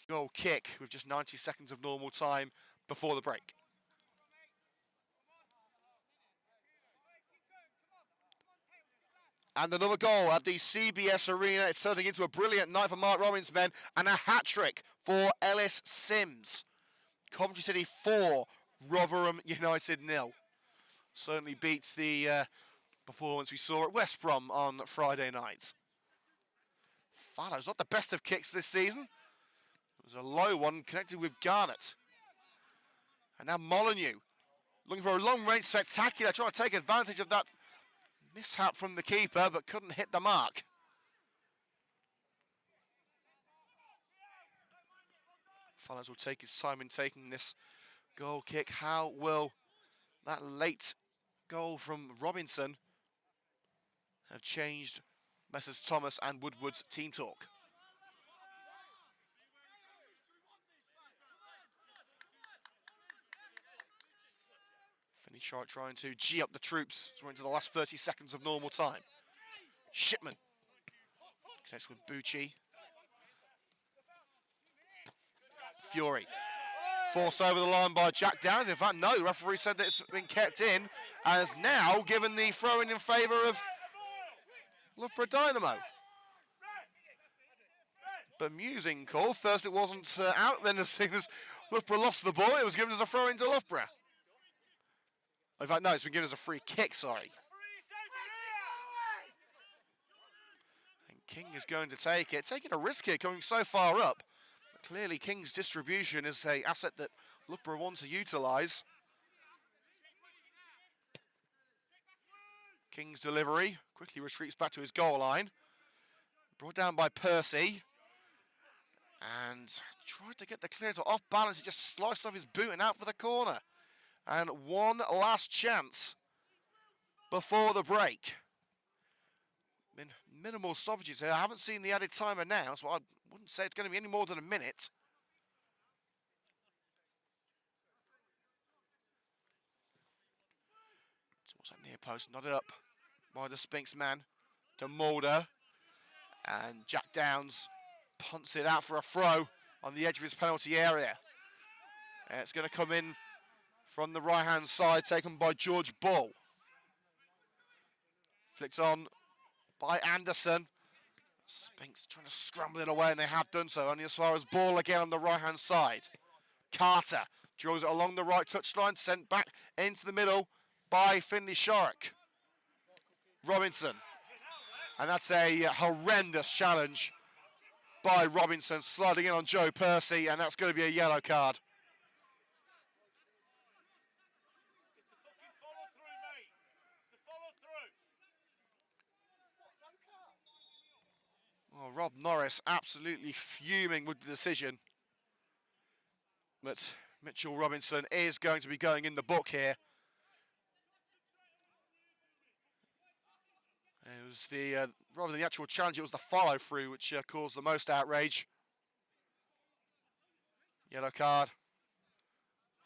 Goal kick with just 90 seconds of normal time before the break. And another goal at the CBS Arena. It's turning into a brilliant night for Mark Robbins' men and a hat-trick for Ellis Sims. Coventry City 4, Rotherham United 0. Certainly beats the performance we saw at West Brom on Friday night. Fallow's not the best of kicks this season. It was a low one connected with Garnett. And now Molyneux looking for a long-range spectacular, trying to take advantage of that mishap from the keeper, but couldn't hit the mark. Follows will take his time in taking this goal kick. How will that late goal from Robinson have changed Messrs Thomas and Woodward's team talk? Sharp trying to G up the troops. We're into the last 30 seconds of normal time. Shipman connects with Bucci. Fury Forced over the line by Jack Downs. In fact, no, the referee said that it's been kept in and has now given the throw-in in favour of Loughborough Dynamo. Bemusing call. First it wasn't out, then as soon as Loughborough lost the ball, it was given as a throw-in to Loughborough. In fact, no, it's been given as a free kick, sorry. And King is going to take it. Taking a risk here, coming so far up. Clearly, King's distribution is an asset that Loughborough wants to utilise. King's delivery quickly retreats back to his goal line. Brought down by Percy. And tried to get the clear, so off balance, he just sliced off his boot and out for the corner. And one last chance before the break. Minimal stoppages here. I haven't seen the added time announced, but I wouldn't say it's going to be any more than a minute. Towards that near post, nodded up by the Sphinx man to Mulder. And Jack Downs punts it out for a throw on the edge of his penalty area. And it's going to come in from the right-hand side, taken by George Bull. Flicked on by Anderson. Sphinx trying to scramble it away, and they have done so, only as far as Ball again on the right-hand side. Carter draws it along the right touchline, sent back into the middle by Finley Shark. Robinson. And that's a horrendous challenge by Robinson, sliding in on Joe Percy, and that's going to be a yellow card. Oh, Rob Norris absolutely fuming with the decision. But Mitchell Robinson is going to be going in the book here. It was the, rather than the actual challenge, it was the follow-through which caused the most outrage. Yellow card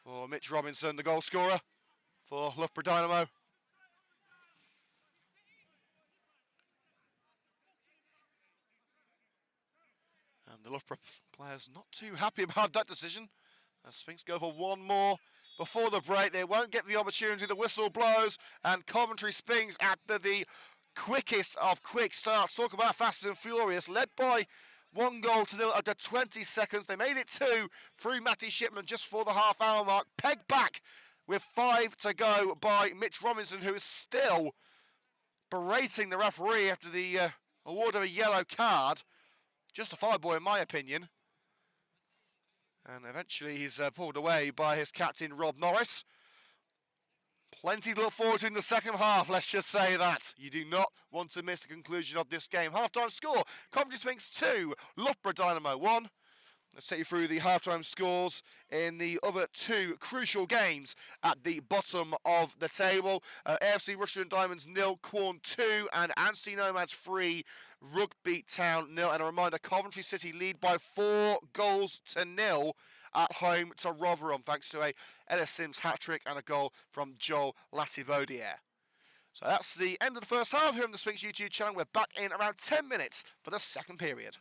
for Mitch Robinson, the goal scorer for Loughborough Dynamo. And the Loughborough players not too happy about that decision. As Sphinx go for one more before the break. They won't get the opportunity. The whistle blows, and Coventry Sphinx after the quickest of quick starts. Talk about fast and furious. Led by 1-0 after 20 seconds. They made it 2 through Matty Shipman just for the half-hour mark. Pegged back with 5 to go by Mitch Robinson, who is still berating the referee after the award of a yellow card. Justifiable in my opinion. And eventually he's pulled away by his captain, Rob Norris. Plenty to look forward to in the second half, let's just say that. You do not want to miss the conclusion of this game. Half-time score, Coventry Sphinx 2, Loughborough Dynamo 1. Let's take you through the half-time scores in the other 2 crucial games at the bottom of the table. AFC Russia and Diamonds 0, Quorn 2, and Anstey Nomads 3, Rugby Town 0. And a reminder, Coventry City lead by 4-0 at home to Rotherham, thanks to a Ellis Sims hat-trick and a goal from Joel Latibaudiere. So that's the end of the first half here on the Sphinx YouTube channel. We're back in around 10 minutes for the second period.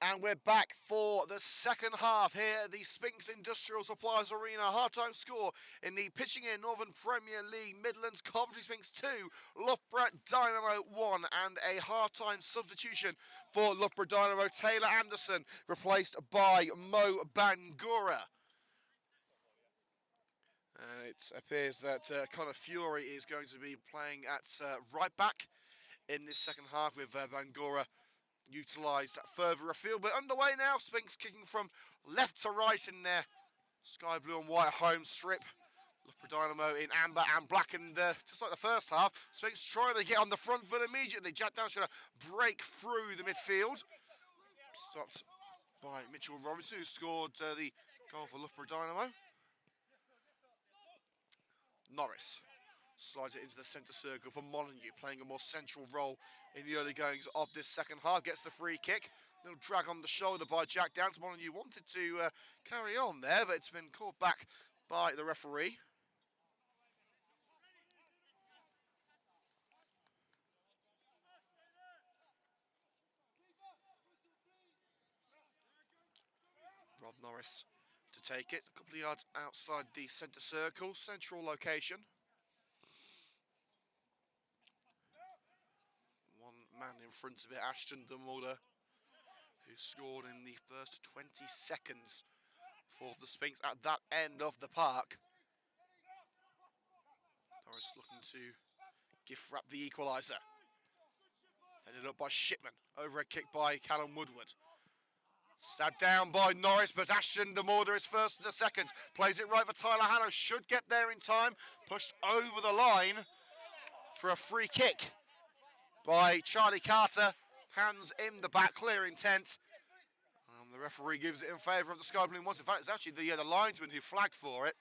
And we're back for the second half here at the Sphinx Industrial Supplies Arena. Half-time score in the Pitching In Northern Premier League. Midlands Coventry Sphinx 2, Loughborough Dynamo 1. And a half-time substitution for Loughborough Dynamo. Taylor Anderson replaced by Mo Bangura. It appears that Connor Fury is going to be playing at right back in this second half with Bangura utilised further afield. But underway now, Sphinx kicking from left to right in their sky blue and white home strip. Loughborough Dynamo in amber and black, and just like the first half, Sphinx trying to get on the front foot immediately. Jack Down's going to break through the midfield. Stopped by Mitchell Robinson, who scored the goal for Loughborough Dynamo. Norris slides it into the centre circle for Molyneux, playing a more central role in the early goings of this second half. Gets the free kick. Little drag on the shoulder by Jack Downs. Molyneux wanted to carry on there, but it's been called back by the referee. Rob Norris to take it. A couple of yards outside the centre circle. Central location. Man in front of it, Ashton DeMulder, who scored in the first 20 seconds for the Sphinx at that end of the park. Norris looking to gift wrap the equaliser. Headed up by Shipman, over a kick by Callum Woodward. Stabbed down by Norris, but Ashton DeMulder is first in the second. Plays it right for Tyler Hanno, should get there in time. Pushed over the line for a free kick by Charlie Carter. Hands in the back, clear intent. The referee gives it in favour of the Sky Blue ones. In fact, it's actually the linesman who flagged for it.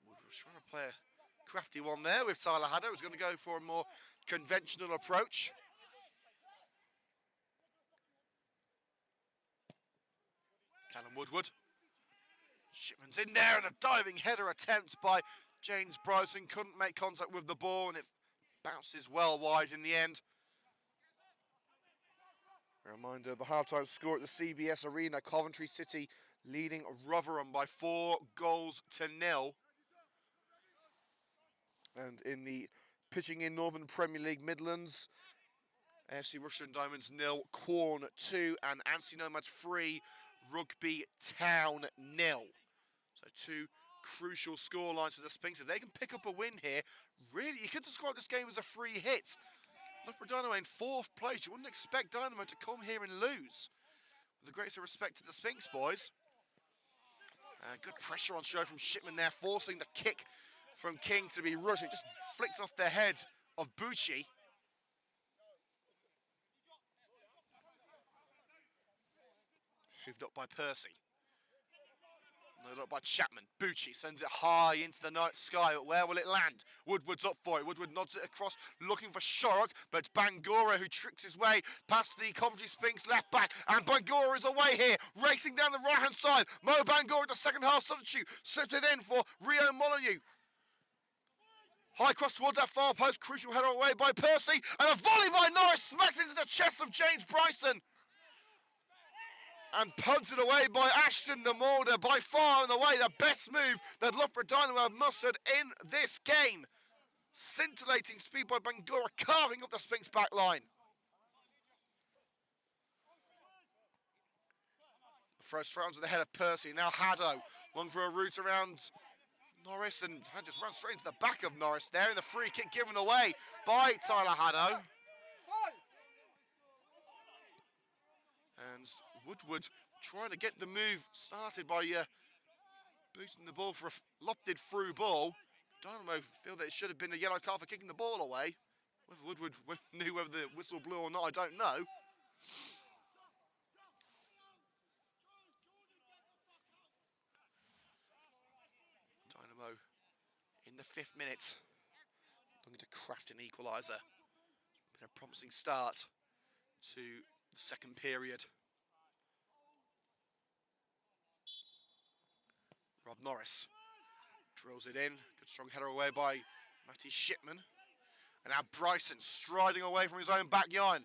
Wood was trying to play a crafty one there with Tyler Haddo. He's going to go for a more conventional approach. Callum Woodward. Shipman's in there, and a diving header attempt by James Bryson. Couldn't make contact with the ball, and it bounces well wide in the end. A reminder of the halftime score at the CBS Arena. Coventry City leading Rotherham by 4 goals to 0. And in the Pitching In Northern Premier League, Midlands, AFC Rushden Diamonds 0, Quorn 2, and Anstey Nomads 3, Rugby Town 0. So 2 crucial scorelines for the Sphinx. If they can pick up a win here, really, you could describe this game as a free hit. Loughborough Dynamo in 4th place. You wouldn't expect Dynamo to come here and lose. With the greatest of respect to the Sphinx boys. Good pressure on show from Shipman there, forcing the kick from King to be rushed. It just flicked off the head of Bucci. Hooved up by Percy. Loaded up by Chapman. Bucci sends it high into the night sky, but where will it land? Woodward's up for it. Woodward nods it across, looking for Shorrock, but it's Bangura who tricks his way past the Coventry Sphinx left back, and Bangura is away here, racing down the right-hand side. Mo Bangura, the second half substitute, slipped it in for Rio Molyneux. High cross towards that far post, crucial header away by Percy, and a volley by Norris smacks into the chest of James Bryson. And punted away by Ashton DeMulder, by far and away the best move that Loughborough Dynamo have mustered in this game. Scintillating speed by Bangura, carving up the Sphinx back line. The throw straight onto the head of Percy, now Haddo, looking for a route around Norris, and just ran straight into the back of Norris there, and the free kick given away by Tyler Haddo. And Woodward trying to get the move started by boosting the ball for a lofted through ball. Dynamo feel that it should have been a yellow card for kicking the ball away. Whether Woodward knew whether the whistle blew or not, I don't know. Dynamo in the 5th minute, looking to craft an equaliser. Been a promising start to the second period. Rob Norris Drills it in. Good strong header away by Matty Shipman. And now Bryson striding away from his own backyard.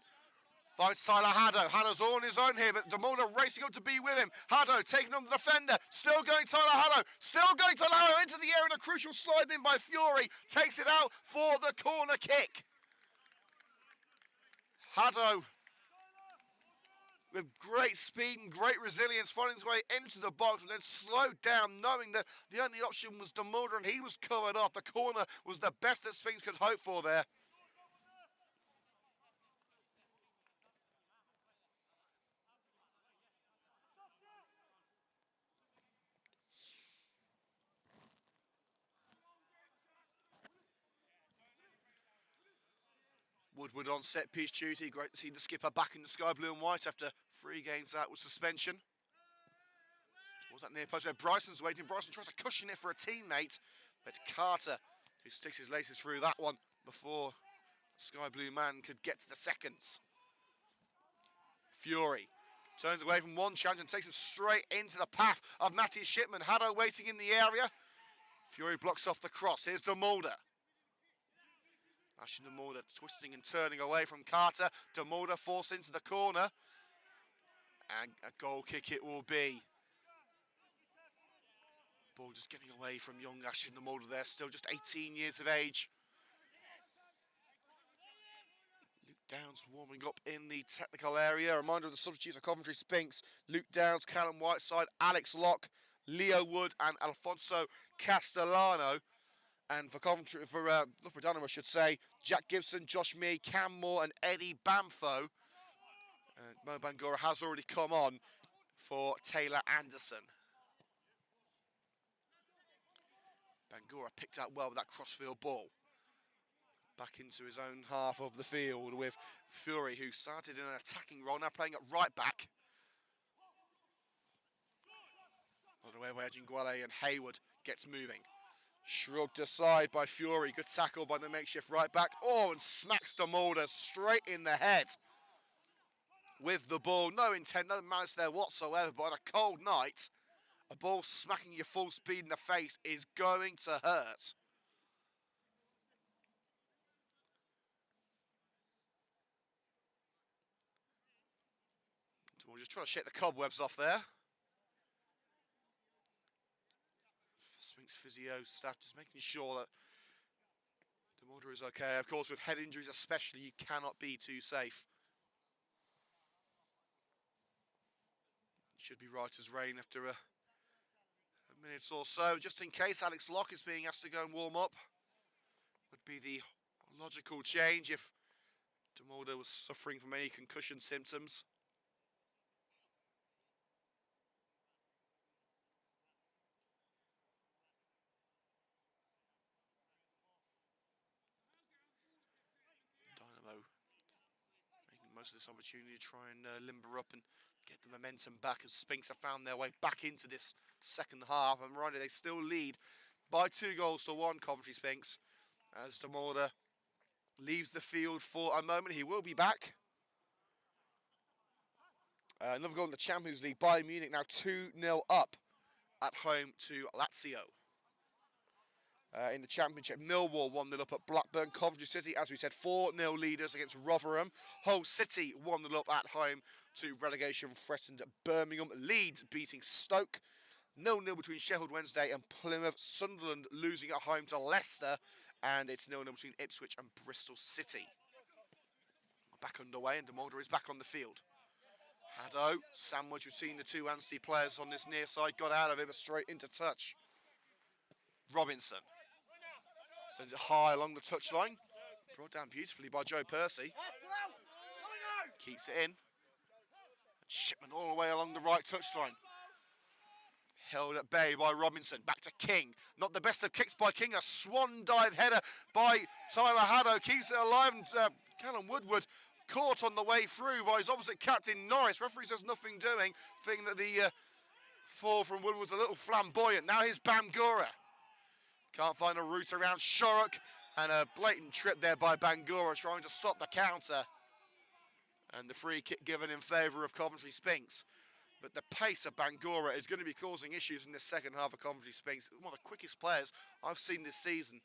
Finds Tyler Haddo. Haddo's all on his own here, but DeMulder racing up to be with him. Haddo taking on the defender. Still going Tyler Haddo. Still going Tyler Haddo into the air, and a crucial slide in by Fury. Takes it out for the corner kick. Haddo with great speed and great resilience, finding his way into the box, but then slowed down, knowing that the only option was DeMulder, and he was covered off. The corner was the best that Sphinx could hope for there. Woodward on set piece duty. Great to see the skipper back in the sky blue and white after 3 games out with suspension. Towards that near post where Bryson's waiting. Bryson tries to cushion it for a teammate, but it's Carter who sticks his laces through that one before the sky blue man could get to the seconds. Fury turns away from one challenge and takes him straight into the path of Matty Shipman. Haddo waiting in the area. Fury blocks off the cross. Here's DeMulder. Ashton DeMulder twisting and turning away from Carter. DeMulder forced into the corner. And a goal kick it will be. Ball just getting away from young Ashton DeMulder there. Still just 18 years of age. Luke Downs warming up in the technical area. A reminder of the substitutes of Coventry Sphinx. Luke Downs, Callum Whiteside, Alex Locke, Leo Wood and Alfonso Castellano. And for Coventry, for Loughborough Dynamo, I should say, Jack Gibson, Josh Mee, Cam Moore and Eddie Bamfo. Mo Bangura has already come on for Taylor Anderson. Bangura picked out well with that crossfield ball. Back into his own half of the field with Fury, who started in an attacking role, now playing at right back. All the way where Jinguale and Hayward gets moving. Shrugged aside by Fury. Good tackle by the makeshift right back. Oh, and smacks DeMulder straight in the head with the ball. No intent, no malice there whatsoever. But on a cold night, a ball smacking you full speed in the face is going to hurt. DeMulder just trying to shake the cobwebs off there. Sphinx physio staff just making sure that DeMulder is okay. Of course, with head injuries especially, you cannot be too safe. Should be right as rain after a minute or so. Just in case Alex Locke is being asked to go and warm up. Would be the logical change if DeMulder was suffering from any concussion symptoms. Most of this opportunity to try and limber up and get the momentum back as Sphinx have found their way back into this second half. And right, they still lead by 2 goals to 1, Coventry Sphinx, as DeMulder leaves the field for a moment. He will be back. Another goal in the Champions League. Bayern Munich now 2-0 up at home to Lazio. In the Championship, Millwall 1-0 up at Blackburn. Coventry City, as we said, 4-0 leaders against Rotherham. Hull City 1-0 up at home to relegation-threatened Birmingham. Leeds beating Stoke. 0-0 between Sheffield Wednesday and Plymouth. Sunderland losing at home to Leicester. And it's 0-0 between Ipswich and Bristol City. Back underway, and DeMulder is back on the field. Haddo, sandwich between the 2 Anstey players on this near side. Got out of it, but straight into touch. Robinson sends it high along the touchline. Brought down beautifully by Joe Percy. Keeps it in. Shipman all the way along the right touchline. Held at bay by Robinson. Back to King. Not the best of kicks by King. A swan dive header by Tyler Haddo. Keeps it alive. And Callum Woodward caught on the way through by his opposite captain, Norris. Referee says nothing doing. Thinking that the fall from Woodward's a little flamboyant. Now here's Bangura. Can't find a route around Shorrock, and a blatant trip there by Bangura trying to stop the counter. And the free kick given in favour of Coventry Sphinx. But the pace of Bangura is going to be causing issues in the second half of Coventry Sphinx. One of the quickest players I've seen this season.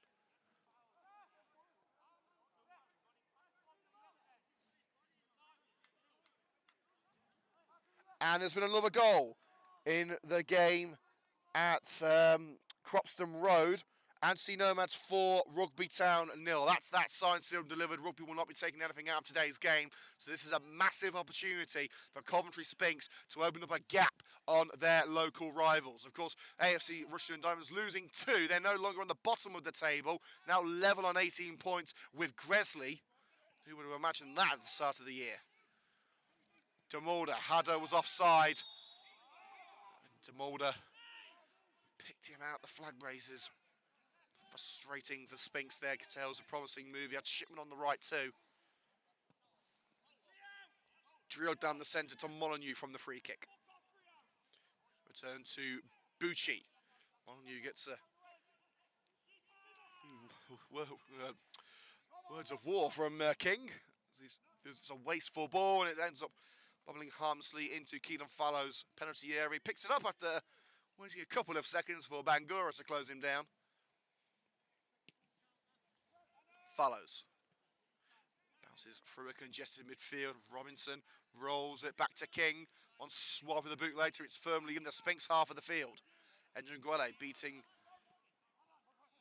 And there's been another goal in the game at Cropston Road. Anstey Nomads 4, Rugby Town 0. That's that sign sealed delivered. Rugby will not be taking anything out of today's game. So this is a massive opportunity for Coventry Sphinx to open up a gap on their local rivals. Of course, AFC Rushden Diamonds losing 2. They're no longer on the bottom of the table. Now level on 18 points with Gresley. Who would have imagined that at the start of the year? DeMulder. Haddo was offside. DeMulder picked him out the flag raisers. Frustrating for Sphinx there. Cattell's a promising move. He had Shipman on the right too. Drilled down the centre to Molyneux from the free kick. Return to Bucci. Molyneux gets a words of war from King. It's a wasteful ball and it ends up bubbling harmlessly into Keelan Fallow's penalty area. He picks it up after waiting a couple of seconds for Bangura to close him down. Fallows. Bounces through a congested midfield. Robinson rolls it back to King. On swap with the boot later, it's firmly in the Sphinx half of the field. Njangwele beating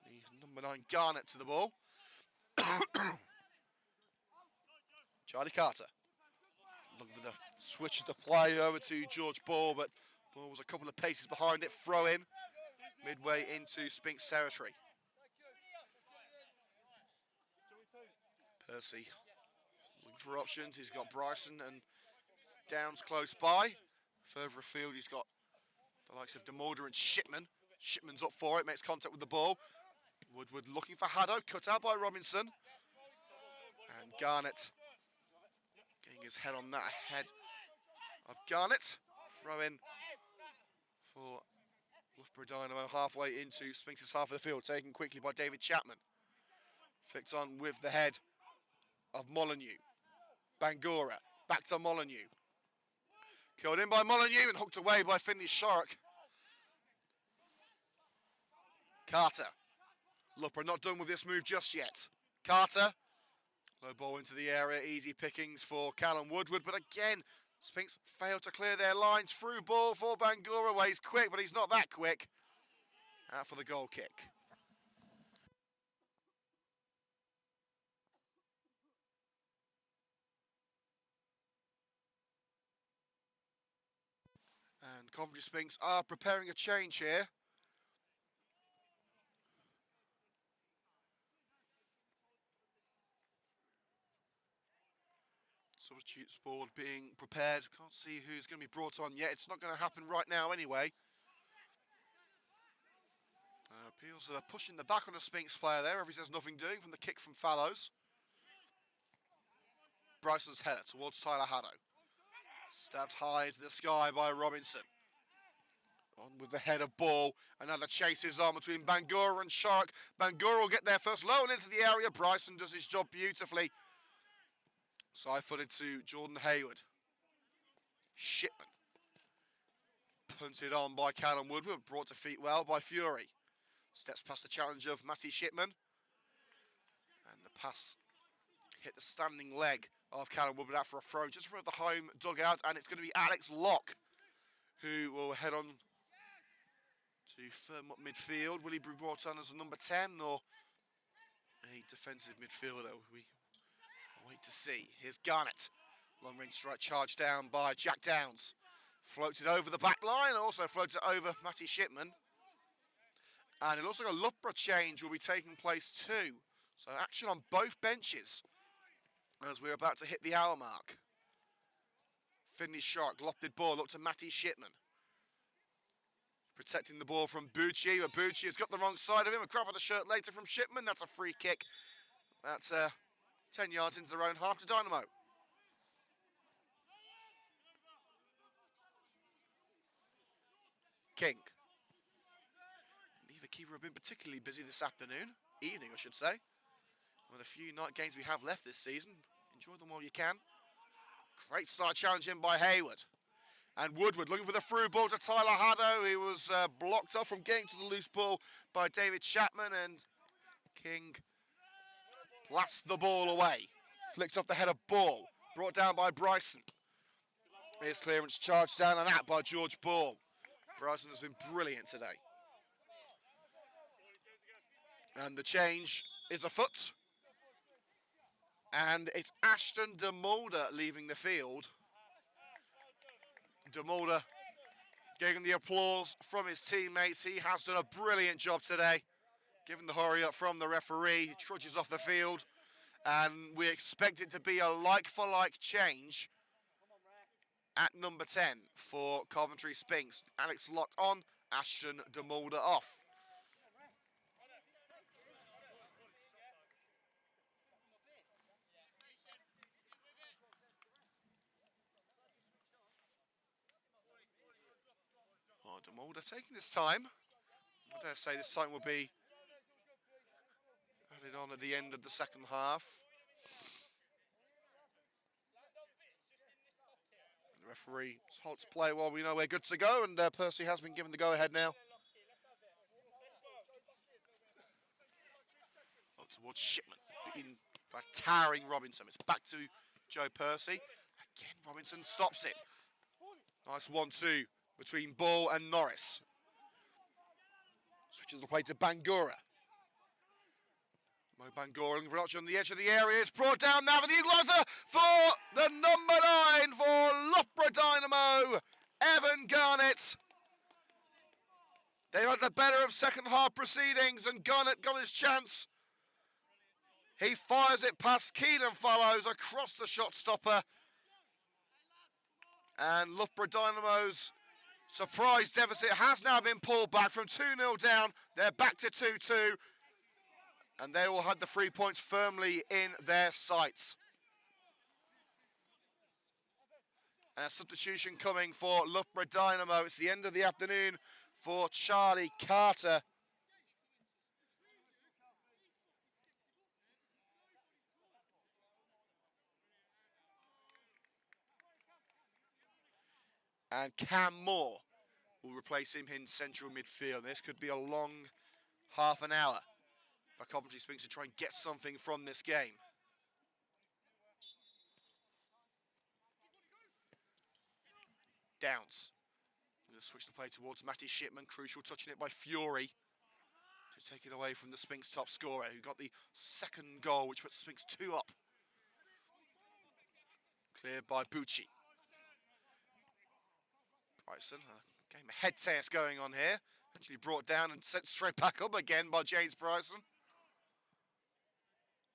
the number 9 Garnett to the ball. Charlie Carter. Looking for the switch of the play over to George Ball, but Ball was a couple of paces behind it. Throw in midway into Sphinx territory. Percy looking for options. He's got Bryson and Downs close by. Further afield, he's got the likes of DeMulder and Shipman. Shipman's up for it, makes contact with the ball. Woodward looking for Haddo, cut out by Robinson. And Garnett getting his head on that ahead of Garnett. Throw in for Loughborough Dynamo halfway into Sphinx's half of the field, taken quickly by David Chapman. Flicked on with the head of Molyneux. Bangura, back to Molyneux. Killed in by Molyneux and hooked away by Finley Shark. Carter. Loughborough not done with this move just yet. Carter. Low ball into the area, easy pickings for Callum Woodward, but again, Sphinx failed to clear their lines. Through ball for Bangura, where he's quick, but he's not that quick. Out for the goal kick. And Coventry Sphinx are preparing a change here. Substitutes board being prepared. Can't see who's going to be brought on yet. It's not going to happen right now anyway. Peels are pushing the back on a Sphinx player there. Referee says nothing doing from the kick from Fallows. Bryson's header towards Tyler Haddo. Stabbed high into the sky by Robinson. On with the header ball. Another chase is on between Bangura and Shark. Bangura will get there first, low and into the area. Bryson does his job beautifully. Side-footed to Jordan Hayward. Shipman. Punted on by Callum Woodward. Brought to feet well by Fury. Steps past the challenge of Matty Shipman. And the pass hit the standing leg of Callum Woodward out for a throw just in front of the home dugout. And it's going to be Alex Locke who will head on to firm up midfield. Will he be brought on as a number 10 or a defensive midfielder? We wait to see. Here's Garnett. Long range strike charged down by Jack Downs. Floated over the back line, also floated over Matty Shipman. And it looks like a Loughborough change will be taking place too. So action on both benches as we're about to hit the hour mark. Finley Shark, lofted ball up to Matty Shipman. Protecting the ball from Bucci, but Bucci has got the wrong side of him. A grab of the shirt later from Shipman. That's a free kick. That's 10 yards into their own half to Dynamo. King. Neither keeper have been particularly busy this afternoon. Evening, I should say. With a few night games we have left this season. Enjoy them while you can. Great side challenge in by Hayward. And Woodward looking for the through ball to Tyler Haddo. He was blocked off from getting to the loose ball by David Chapman, and King blasts the ball away. Flicks off the head of Ball. Brought down by Bryson. Here's clearance charged down and out by George Ball. Bryson has been brilliant today. And the change is afoot. And it's Ashton de Mulder leaving the field. De Mulder getting the applause from his teammates. He has done a brilliant job today. Given the hurry up from the referee, he trudges off the field. And we expect it to be a like-for-like change at number 10 for Coventry Sphinx. Alex Locke on, Ashton de Mulder off. Oh, de Mulder taking this time. I dare say this time will be added on at the end of the second half. The referee halts play while we know we're good to go, and Percy has been given the go-ahead now. Oh, towards Shipman, beaten by towering Robinson. It's back to Joe Percy. Again, Robinson stops it. Nice 1-2 between Ball and Norris. Switches the play to Bangura. Mo Bangura looking for an option on the edge of the area. It's brought down now for the equaliser for the number 9 for Loughborough Dynamo, Evan Garnett. They had the better of second half proceedings, and Garnett got his chance. He fires it past Keenan Follows across the shot stopper. And Loughborough Dynamo's surprise deficit has now been pulled back from 2-0 down. They're back to 2-2. And they will have the 3 points firmly in their sights. And a substitution coming for Loughborough Dynamo. It's the end of the afternoon for Charlie Carter. And Cam Moore will replace him in central midfield. This could be a long half an hour for Coventry Sphinx to try and get something from this game. Downs. Going to switch the play towards Matty Shipman. Crucial, touching it by Fury to take it away from the Sphinx top scorer, who got the second goal, which puts Sphinx 2 up. Cleared by Bucci. Bryson, a game of head test going on here. Actually brought down and sent straight back up again by James Bryson.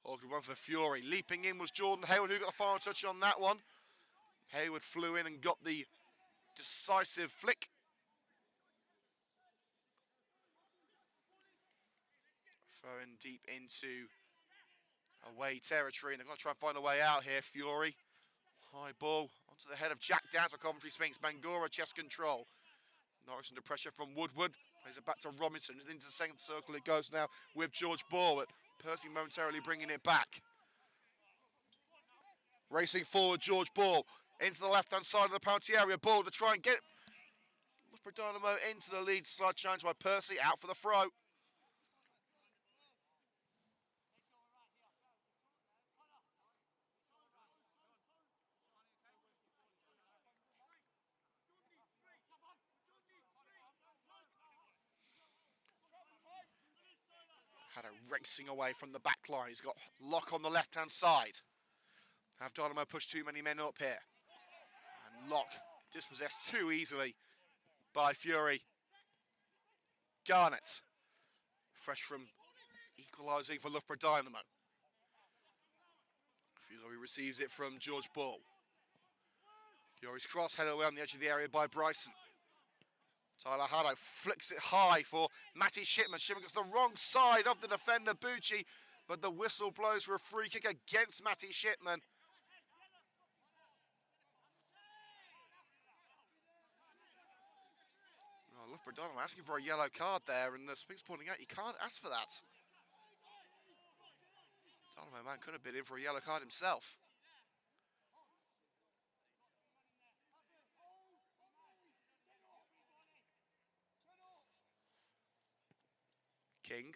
Good one for Fury. Leaping in was Jordan Hayward, who got the final touch on that one. Hayward flew in and got the decisive flick. Throwing deep into away territory, and they're going to try and find a way out here. Fury, high ball onto the head of Jack Downs for Coventry Sphinx. Bangura, chest control. Norris under pressure from Woodward. Plays it back to Robinson. Into the second circle it goes now with George Ball, but Percy momentarily bringing it back. Racing forward, George Ball into the left-hand side of the penalty area. Ball to try and get Loughborough Dynamo into the lead side. Challenged by Percy, out for the throw. Had a racing away from the back line. He's got Locke on the left-hand side. Have Dynamo pushed too many men up here. And Locke dispossessed too easily by Fury. Garnett, fresh from equalising for Loughborough Dynamo. Fury receives it from George Ball. Fury's cross headed away on the edge of the area by Bryson. Tyler Haddo flicks it high for Matty Shipman. Shipman gets the wrong side of the defender, Bucci, but the whistle blows for a free kick against Matty Shipman. Oh, Loughborough Dynamo asking for a yellow card there, and the Sphinx pointing out you can't ask for that. Dynamo man could have been in for a yellow card himself. King.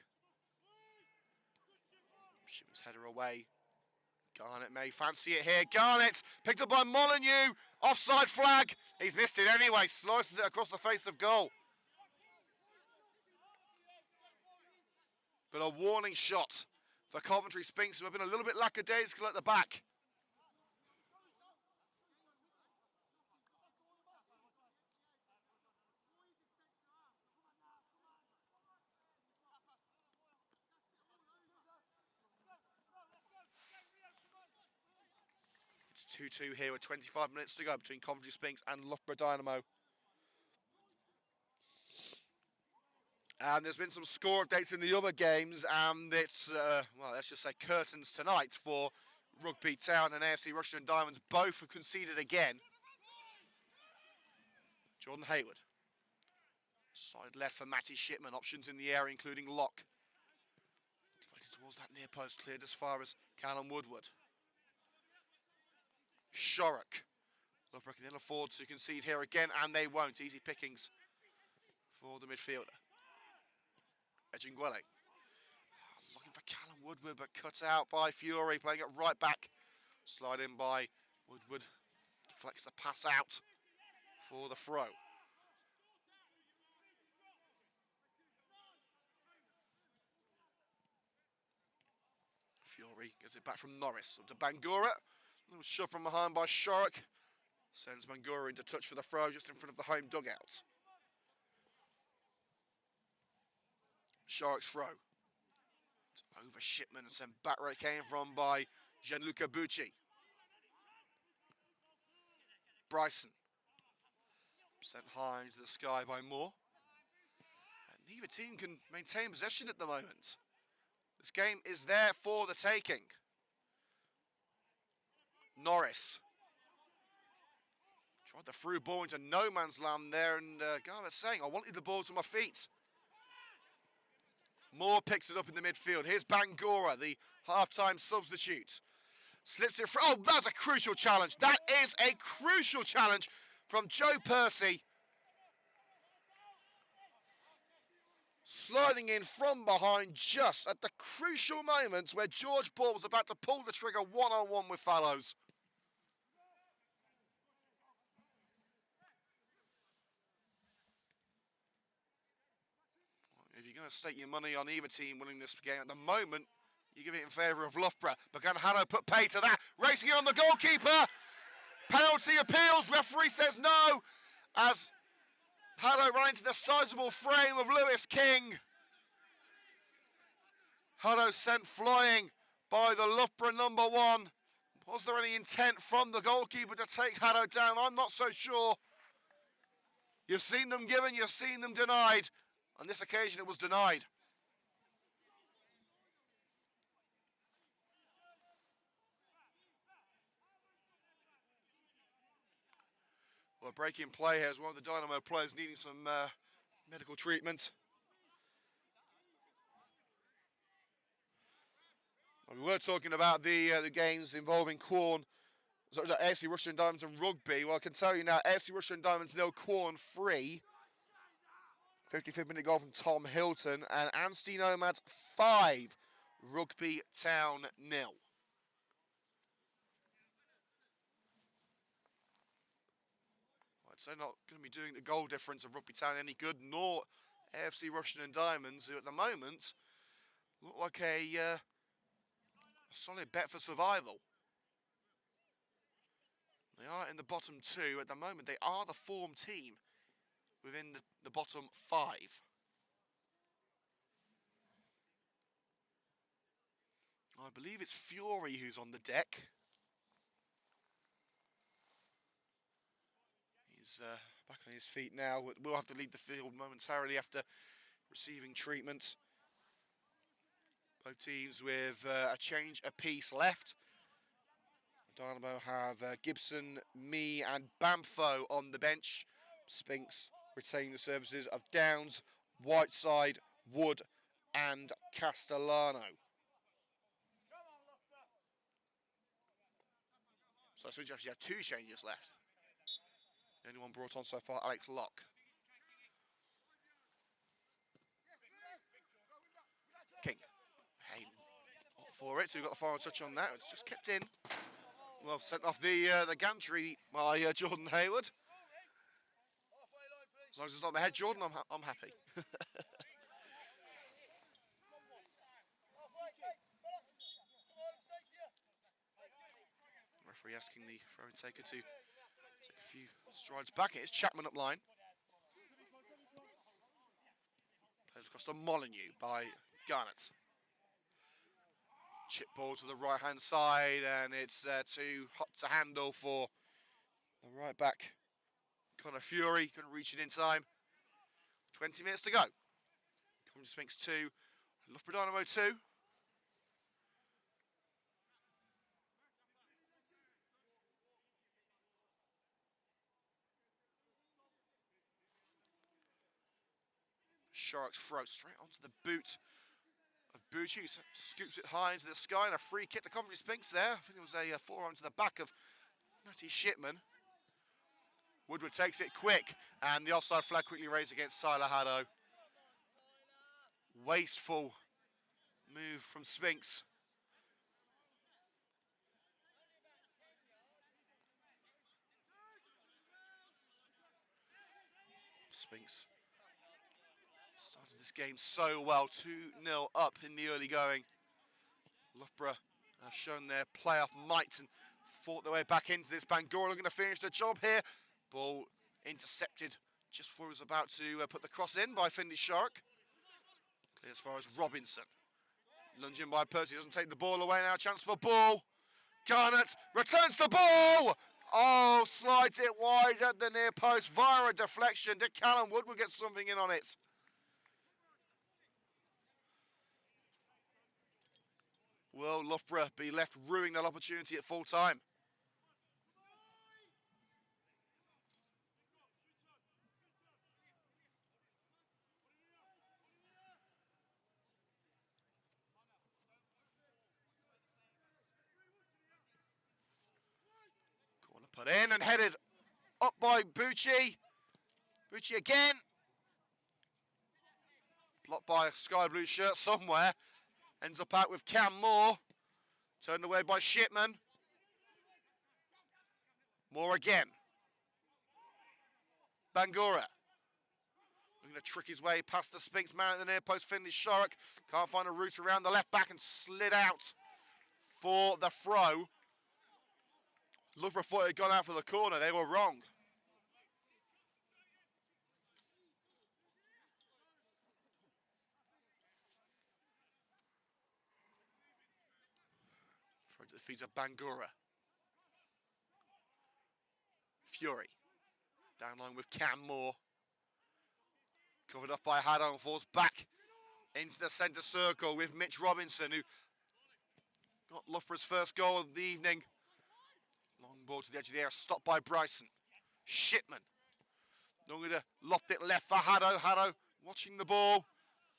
Shipman's header away. Garnett may fancy it here. Garnett picked up by Molyneux. Offside flag. He's missed it anyway. Slices it across the face of goal. But a warning shot for Coventry Sphinx, who have been a little bit lackadaisical at the back. It's 2-2 here with 25 minutes to go between Coventry Sphinx and Loughborough Dynamo. And there's been some score updates in the other games, and it's, well, let's just say curtains tonight for Rugby Town and AFC Rushden Diamonds. Both have conceded again. Jordan Hayward. Side left for Matty Shipman. Options in the area, including Locke. Deflected towards that near post, cleared as far as Callum Woodward. Shorrock. Loughborough can ill afford to concede here again, and they won't. Easy pickings for the midfielder. Ejingwele. Looking for Callum Woodward, but cut out by Fury, playing it right back. Slide in by Woodward. Deflects the pass out for the throw. Fury gets it back from Norris. Up to Bangura. A little shove from behind by Shorrock. Sends Bangura into touch for the throw just in front of the home dugout. Shorrock's throw. It's over Shipman and sent back where it came from by Gianluca Bucci. Bryson. Sent high into the sky by Moore. And neither team can maintain possession at the moment. This game is there for the taking. Norris. Tried the through ball into no man's land there, and Garvett's saying, I wanted the ball to my feet. Moore picks it up in the midfield. Here's Bangura, the half-time substitute. Slips it through. Oh, that's a crucial challenge. That is a crucial challenge from Joe Percy. Sliding in from behind just at the crucial moments where George Ball was about to pull the trigger one-on-one with Fallows. If you're going to stake your money on either team winning this game at the moment, you give it in favour of Loughborough. But can Haddo put pay to that? Racing in on the goalkeeper. Penalty appeals. Referee says no. As Haddo ran into the sizable frame of Lewis King. Haddo sent flying by the Loughborough number one. Was there any intent from the goalkeeper to take Haddo down? I'm not so sure. You've seen them given, you've seen them denied. On this occasion, it was denied. Well, a break in play here as one of the Dynamo players needing some medical treatment. Well, we were talking about the games involving Quorn, sorry, AFC Rushden Diamonds and Rugby. Well, I can tell you now, AFC Rushden Diamonds 0, Quorn 3. 55th minute goal from Tom Hilton, and Anstey Nomads 5, Rugby Town 0. I'd say not going to be doing the goal difference of Rugby Town any good, nor AFC Rushden and Diamonds, who at the moment look like a solid bet for survival. They are in the bottom two at the moment. They are the form team within the bottom 5. I believe it's Fury who's on the deck. He's back on his feet now. We'll have to leave the field momentarily after receiving treatment. Both teams with a change apiece left. Dynamo have Gibson, me and Bamfo on the bench. Sphinx retaining the services of Downs, Whiteside, Wood and Castellano. So Sphinx actually have 2 changes left. The only one brought on so far, Alex Locke. for it. So we got the final touch on that. It's just kept in. Well, sent off the gantry by Jordan Hayward. As long as it's not my head, Jordan, I'm happy. Referee asking the throw-in taker to take a few strides back. It's Chapman up line. Plays across to Molyneux by Garnett. Chip ball to the right-hand side, and it's too hot to handle for the right back. Connor Fury couldn't reach it in time. 20 minutes to go. Coventry Sphinx 2, Loughborough Dynamo 2. Sharks throw straight onto the boot of Bucci, scoops it high into the sky, and a free kick to Coventry Sphinx there. I think it was a forearm to the back of Matty Shipman. Woodward takes it quick, and the offside flag quickly raised against Tyler Haddo. Wasteful move from Sphinx. Sphinx started this game so well, 2-0 up in the early going. Loughborough have shown their playoff might and fought their way back into this. Bangor looking to finish the job here. Ball intercepted just before he was about to put the cross in by Finley Shark. Clear as far as Robinson. Lunging by Percy, doesn't take the ball away now. Chance for ball. Garnett returns the ball. Oh, slides it wide at the near post via a deflection. Dick Callum Woodward gets something in on it. Will Loughborough be left ruining that opportunity at full time? Corner put in and headed up by Bucci. Bucci again. Blocked by a sky blue shirt somewhere. Ends up out with Cam Moore. Turned away by Shipman. Moore again. Bangura. Looking to trick his way past the Sphinx man at the near post. Finley Shark can't find a route around the left back and slid out for the throw. Loughborough thought it had gone out for the corner. They were wrong. Throw to the feet of Bangura. Fury. Down line with Cam Moore. Covered up by Haddo and falls back into the centre circle with Mitch Robinson, who got Loughborough's first goal of the evening. Long ball to the edge of the area, stopped by Bryson. Shipman. Looking to loft it left for Haddo. Haddo watching the ball.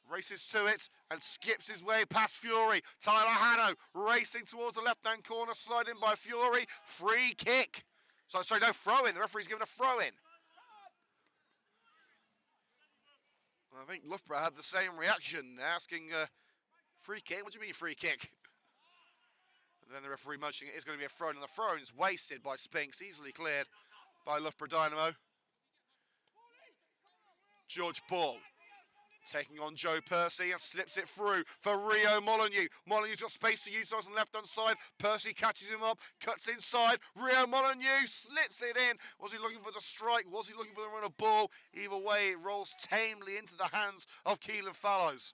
Races to it and skips his way past Fury. Tyler Haddo racing towards the left-hand corner, sliding by Fury. Free kick. Sorry, no throw-in. The referee's given a throw-in. I think Loughborough had the same reaction. They're asking, free kick? What do you mean free kick? And then the referee munching it is going to be a throw-in, and the throw-in is wasted by Sphinx, easily cleared by Loughborough Dynamo. George Ball taking on Joe Percy and slips it through for Rio Molyneux. Molyneux's got space to utilise on the left-hand side. Percy catches him up, cuts inside. Rio Molyneux slips it in. Was he looking for the strike? Was he looking for the run of ball? Either way, it rolls tamely into the hands of Keelan Fallows.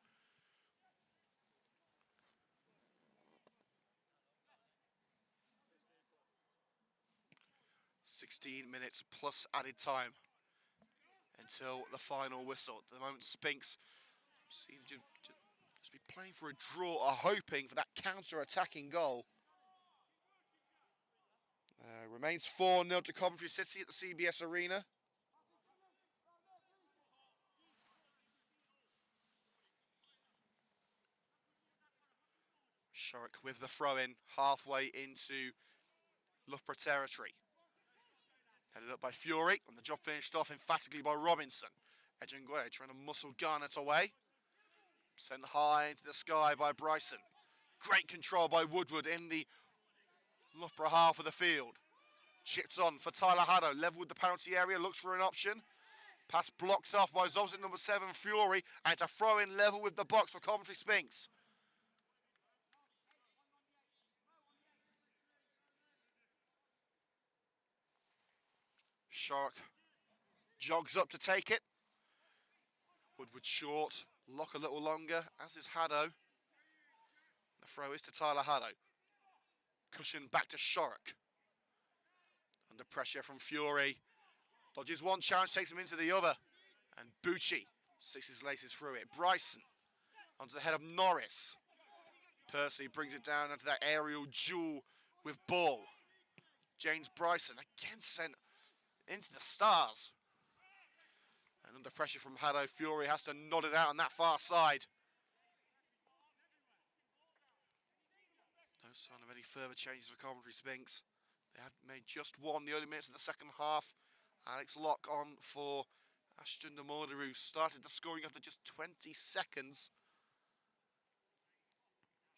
"16 minutes plus added time until the final whistle." At the moment, Sphinx seems to just be playing for a draw or hoping for that counter-attacking goal. Remains 4-0 to Coventry City at the CBS Arena. Shark with the throw-in halfway into Loughborough territory. Headed up by Fury, and the job finished off emphatically by Robinson. Edgingway trying to muscle Garnett away. Sent high into the sky by Bryson. Great control by Woodward in the Loughborough half of the field. Chipped on for Tyler Haddo. Level with the penalty area. Looks for an option. Pass blocked off by Zobzit number 7, Fury. And it's a throw-in level with the box for Coventry Sphinx. Shark jogs up to take it. Woodward short. Lock a little longer, as is Haddo. The throw is to Tyler Haddo. Cushion back to Shark. Under pressure from Fury. Dodges one challenge, takes him into the other. And Bucci sticks his laces through it. Bryson onto the head of Norris. Percy brings it down into that aerial duel with ball. James Bryson again sent into the stars. And under pressure from Haddo, Fury has to nod it out on that far side. No sign of any further changes for Coventry Sphinx. They have made just one the early minutes of the second half. Alex Locke on for Ashton de Morder, who started the scoring after just 20 seconds.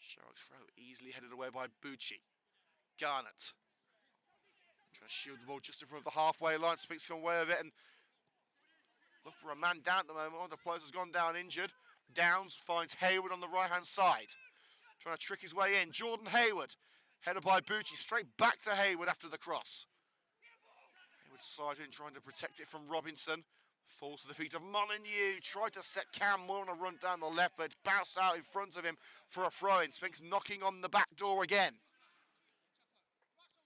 Sharrock's throw easily headed away by Bucci. Garnett trying to shield the ball just in front of the halfway line. Sphinx come away with it and look for a man down at the moment. One of the players has gone down injured. Downs finds Hayward on the right-hand side. Trying to trick his way in. Jordan Hayward, headed by Bucci, straight back to Hayward after the cross. Hayward side in, trying to protect it from Robinson. Falls to the feet of Molyneux. Tried to set Cam Moore on a run down the left, but bounced out in front of him for a throw-in. Sphinx knocking on the back door again.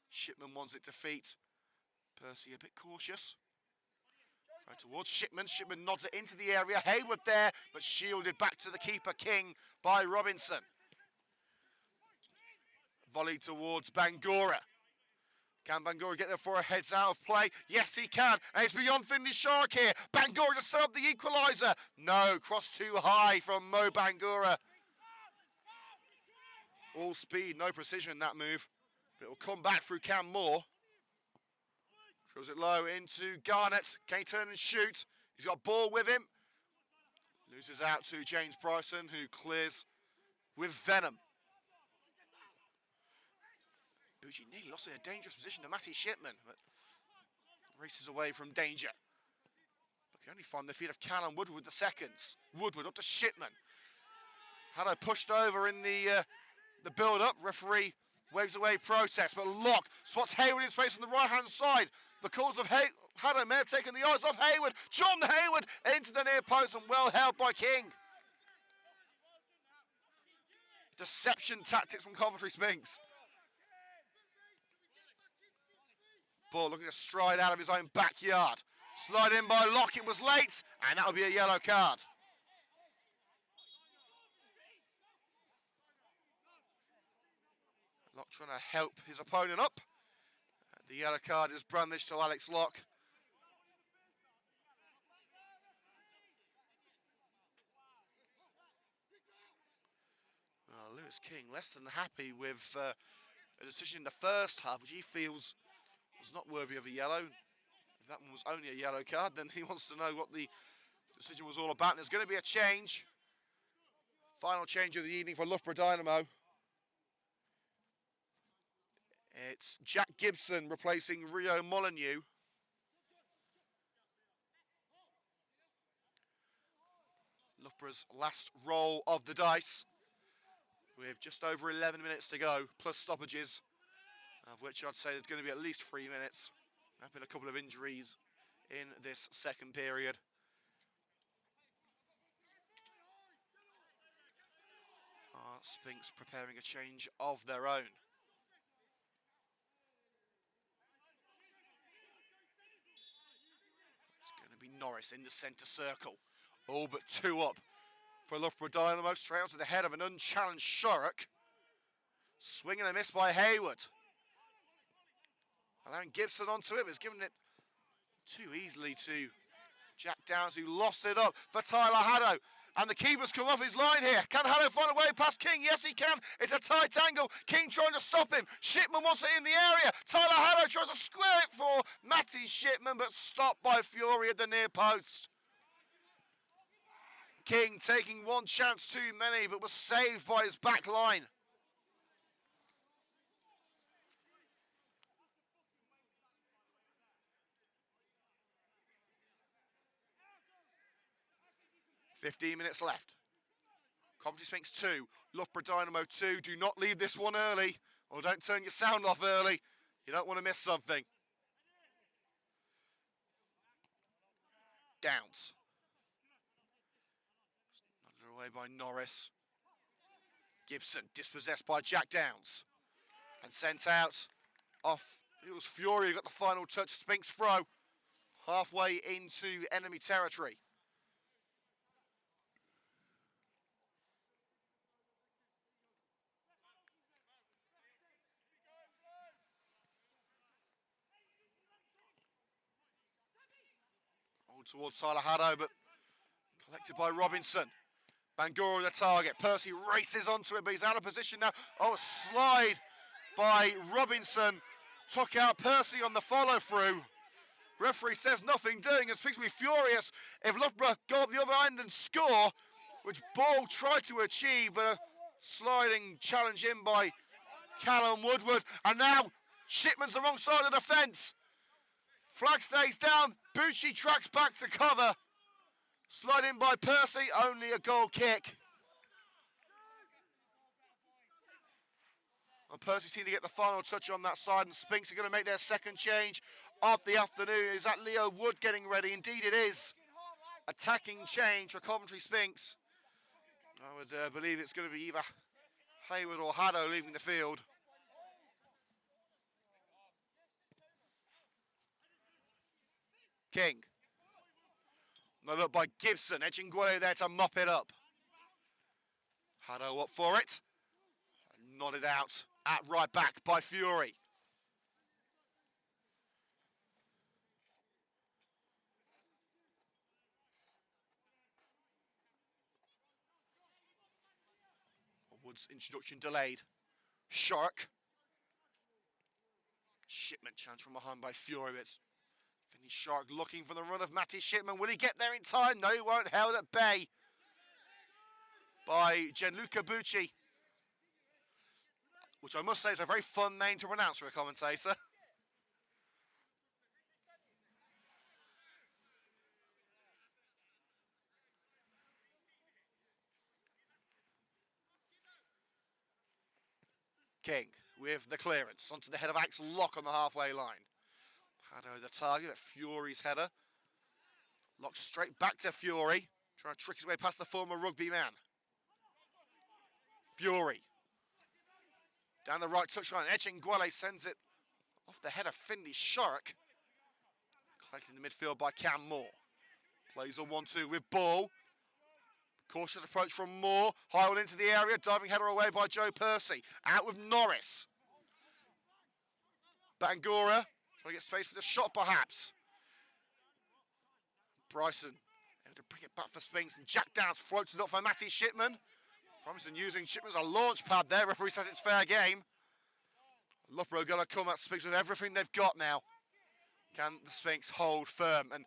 Shipman wants it to feet. Percy a bit cautious. Throw towards Shipman. Shipman nods it into the area. Hayward there, but shielded back to the keeper, King, by Robinson. Volley towards Bangura. Can Bangura get there before it heads out of play? Yes, he can. And it's beyond Finley Shark here. Bangura to set up the equaliser. No, cross too high from Mo Bangura. All speed, no precision, that move. But it will come back through Cam Moore. Throws it low into Garnett. Can he turn and shoot? He's got ball with him. Loses out to James Bryson, who clears with venom. Bucci nearly lost in a dangerous position to Matty Shipman, but races away from danger. But can only find the feet of Callum Woodward with the seconds. Woodward up to Shipman. Haddo pushed over in the build-up. Referee waves away protest, but Locke spots Hayward in space on the right-hand side. The cause of Haddo may have taken the eyes off Hayward. John Hayward into the near post and well held by King. Deception tactics from Coventry Sphinx. Ball looking to stride out of his own backyard. Slide in by Locke, it was late, and that'll be a yellow card. Locke trying to help his opponent up. The yellow card is brandished to Alex Locke. Well, Lewis King less than happy with a decision in the first half, which he feels was not worthy of a yellow. If that one was only a yellow card, then he wants to know what the decision was all about. There's going to be a change. Final change of the evening for Loughborough Dynamo. It's Jack Gibson replacing Rio Molyneux. Loughborough's last roll of the dice, with just over 11 minutes to go, plus stoppages, of which I'd say there's going to be at least 3 minutes. There have been a couple of injuries in this second period. Sphinx preparing a change of their own. It's going to be Norris in the centre circle. All but two up for Loughborough Dynamo. Straight onto the head of an unchallenged Sharrock. Swing and a miss by Hayward. Allowing Gibson onto it, but he's given it too easily to Jack Downs, who lost it up for Tyler Haddo. And the keeper's come off his line here. Can Haddo find a way past King? Yes, he can. It's a tight angle. King trying to stop him. Shipman wants it in the area. Tyler Haddo tries to square it for Matty Shipman, but stopped by Fury at the near post. King taking one chance too many, but was saved by his back line. 15 minutes left. Coventry Sphinx 2, Loughborough Dynamo 2. Do not leave this one early, or don't turn your sound off early. You don't want to miss something. Downs. Under away by Norris. Gibson dispossessed by Jack Downs. And sent out off. It was Fury who got the final touch. Sphinx throw. Halfway into enemy territory. Rolled towards Tyler Haddo, but collected by Robinson. Bangura the target. Percy races onto it, but he's out of position now. Oh, a slide by Robinson. Took out Percy on the follow-through. Referee says nothing doing, and Sphinx will be furious if Loughborough go up the other end and score, which Ball tried to achieve, but a sliding challenge in by Callum Woodward. And now Shipman's the wrong side of the fence. Flag stays down. Bucci tracks back to cover. Slide in by Percy, only a goal kick. And Percy seemed to get the final touch on that side, and Sphinx are going to make their second change of the afternoon. Is that Leo Wood getting ready? Indeed it is. Attacking change for Coventry Sphinx. I would believe it's going to be either Hayward or Haddo leaving the field. King. No look by Gibson. Echingwele there to mop it up. Haddo up for it. Nodded out at right back by Fury. Wood's introduction delayed. Shark. Shipman challenged from behind by Fury. It's Finney Shark looking for the run of Matty Shipman. Will he get there in time? No, he won't. Held at bay by Gianluca Bucci, which I must say is a very fun name to pronounce for a commentator. King with the clearance onto the head of Axel Locke on the halfway line. Haddo the target at Fury's header. Locke straight back to Fury, trying to trick his way past the former rugby man. Fury. Down the right touchline, Echingwele sends it off the head of Finley Shark. Collected in the midfield by Cam Moore. Plays a 1-2 with Ball. Cautious approach from Moore. High one into the area. Diving header away by Joe Percy. Out with Norris. Bangura. Trying to get space for the shot perhaps. Bryson able to bring it back for Sphinx. And Jack Downs floats it up for Matty Shipman. Robinson using Shipman as a launch pad there. Referee says it's fair game. Loughborough going to come at Sphinx with everything they've got now. Can the Sphinx hold firm and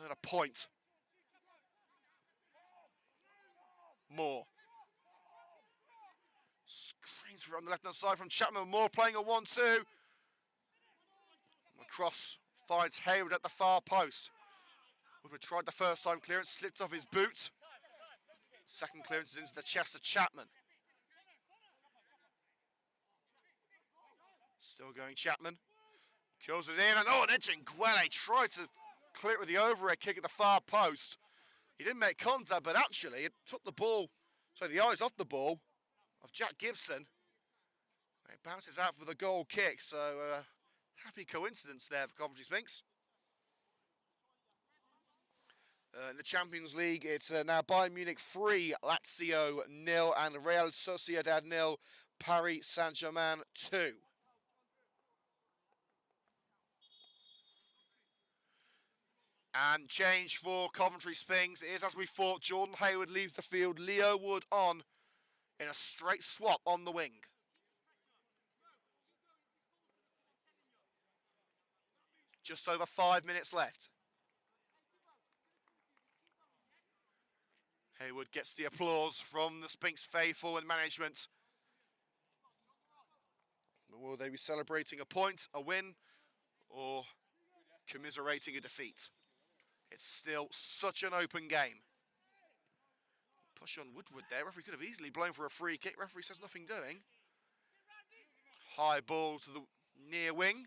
earn a point? Moore. Screens for it on the left-hand side from Chapman. Moore playing a 1-2. Cross finds Hayward at the far post. Woodward tried the first time clearance, slipped off his boot. Second clearance is into the chest of Chapman. Still going Chapman. Kills it in, and oh, and Echingwele tried to clear it with the overhead kick at the far post. He didn't make contact, but actually it took the ball, the eyes off the ball of Jack Gibson. It bounces out for the goal kick, so happy coincidence there for Coventry Sphinx. In the Champions League, it's now Bayern Munich 3, Lazio 0, and Real Sociedad 0, Paris Saint-Germain 2. And change for Coventry Sphinx is, as we thought, Jordan Hayward leaves the field, Leo Wood on in a straight swap on the wing. Just over 5 minutes left. Hayward gets the applause from the Sphinx faithful and management. But will they be celebrating a point, a win, or commiserating a defeat? It's still such an open game. push on Woodward there. Referee could have easily blown for a free kick. Referee says nothing doing. High ball to the near wing.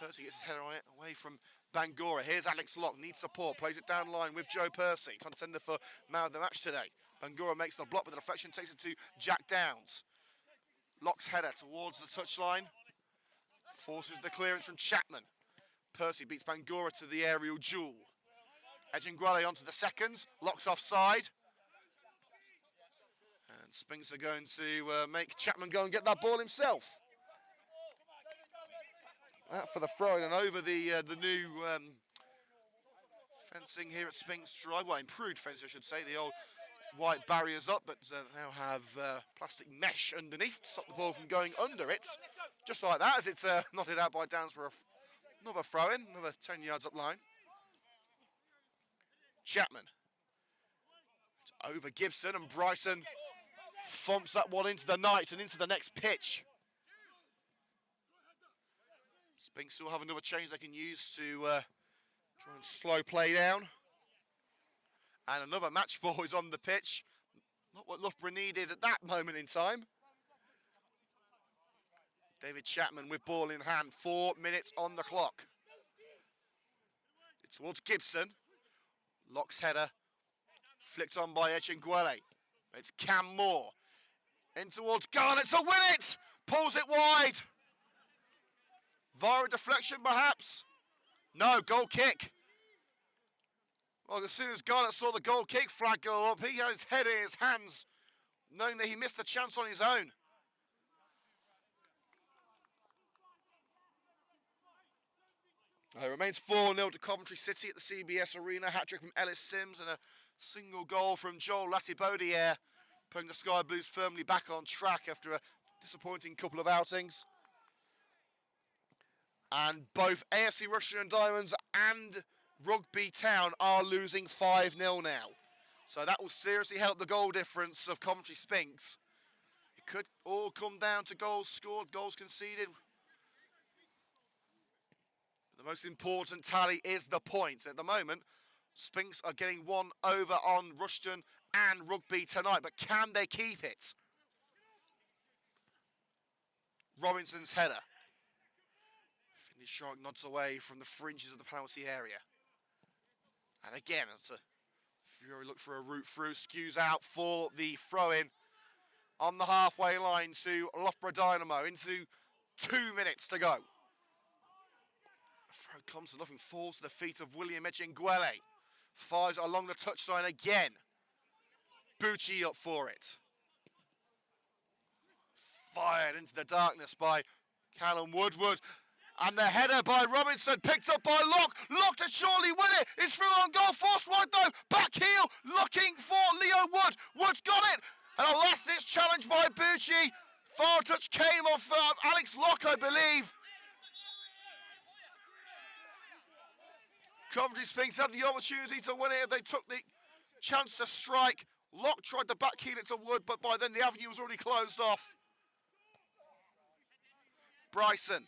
Percy gets his head away from Bangura. Here's Alex Locke, needs support, plays it down the line with Joe Percy, contender for man of the match today. Bangura makes the block with the deflection, takes it to Jack Downs. Locke's header towards the touchline, forces the clearance from Chapman. Percy beats Bangura to the aerial duel. Edginguele onto the seconds, Locke's offside. And Sphinx are going to make Chapman go and get that ball himself. That for the throw and over the new fencing here at Sphinx Drive. Well, improved fencing, I should say. The old white barriers up, but now have plastic mesh underneath to stop the ball from going under it. Just like that, as it's knotted out by Downs for another throw-in, another 10 yards up line. Chapman. It's over Gibson, and Bryson thumps that one into the night and into the next pitch. Sphinx still have another change they can use to try and slow play down. And another match ball is on the pitch. Not what Loughborough needed at that moment in time. David Chapman with ball in hand, 4 minutes on the clock. It's towards Gibson. Locke's header, flicked on by Edginguele. It's Cam Moore. In towards Garnett to win it! Pulls it wide. Via a deflection, perhaps? No, goal kick. Well, as soon as Garnett saw the goal kick flag go up, he had his head in his hands, knowing that he missed the chance on his own. It remains 4-0 to Coventry City at the CBS Arena. Hat-trick from Ellis Sims and a single goal from Joel Latibaudiere, putting the Sky Blues firmly back on track after a disappointing couple of outings. And both AFC Rushden and Diamonds and Rugby Town are losing 5-0 now. So that will seriously help the goal difference of Coventry Sphinx. It could all come down to goals scored, goals conceded. The most important tally is the points. At the moment, Sphinx are getting one over on Rushden and Rugby tonight, but can they keep it? Robinson's header. Finney Shark nods away from the fringes of the penalty area. And again, it's a Fury look for a route through, skews out for the throw-in on the halfway line to Loughborough Dynamo into 2 minutes to go. Throw comes to nothing, falls to the feet of William Edginguele. Fires it along the touchline again. Bucci up for it. Fired into the darkness by Callum Woodward. And the header by Robinson, picked up by Locke. Locke to surely win it. It's through on goal, forced wide though. Back heel, looking for Leo Wood. Wood's got it. And a last ditch challenge by Bucci. Far touch came off Alex Locke, I believe. Coventry Sphinx had the opportunity to win it if they took the chance to strike. Locke tried to back heel it to Wood, but by then the avenue was already closed off. Bryson.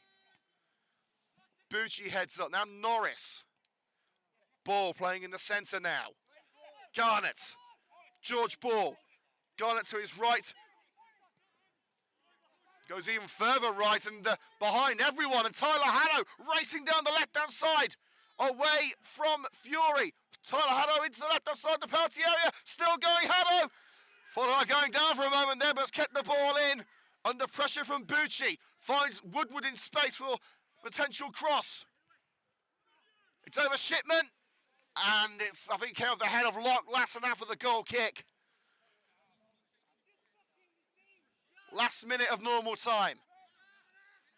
Bucci heads up. Now Norris. Ball playing in the centre now. Garnett. George Ball. Garnett to his right. Goes even further right and behind everyone. And Tyler Haddow racing down the left-hand side. Away from Fury. Tyler Haddow into the left-hand side of the penalty area. Still going Haddow. Thought about going down for a moment there, but has kept the ball in. Under pressure from Bucci. Finds Woodward in space for potential cross. It's over Shipman. And it's, I think, came off the head of Locke last and after the goal kick. Last minute of normal time.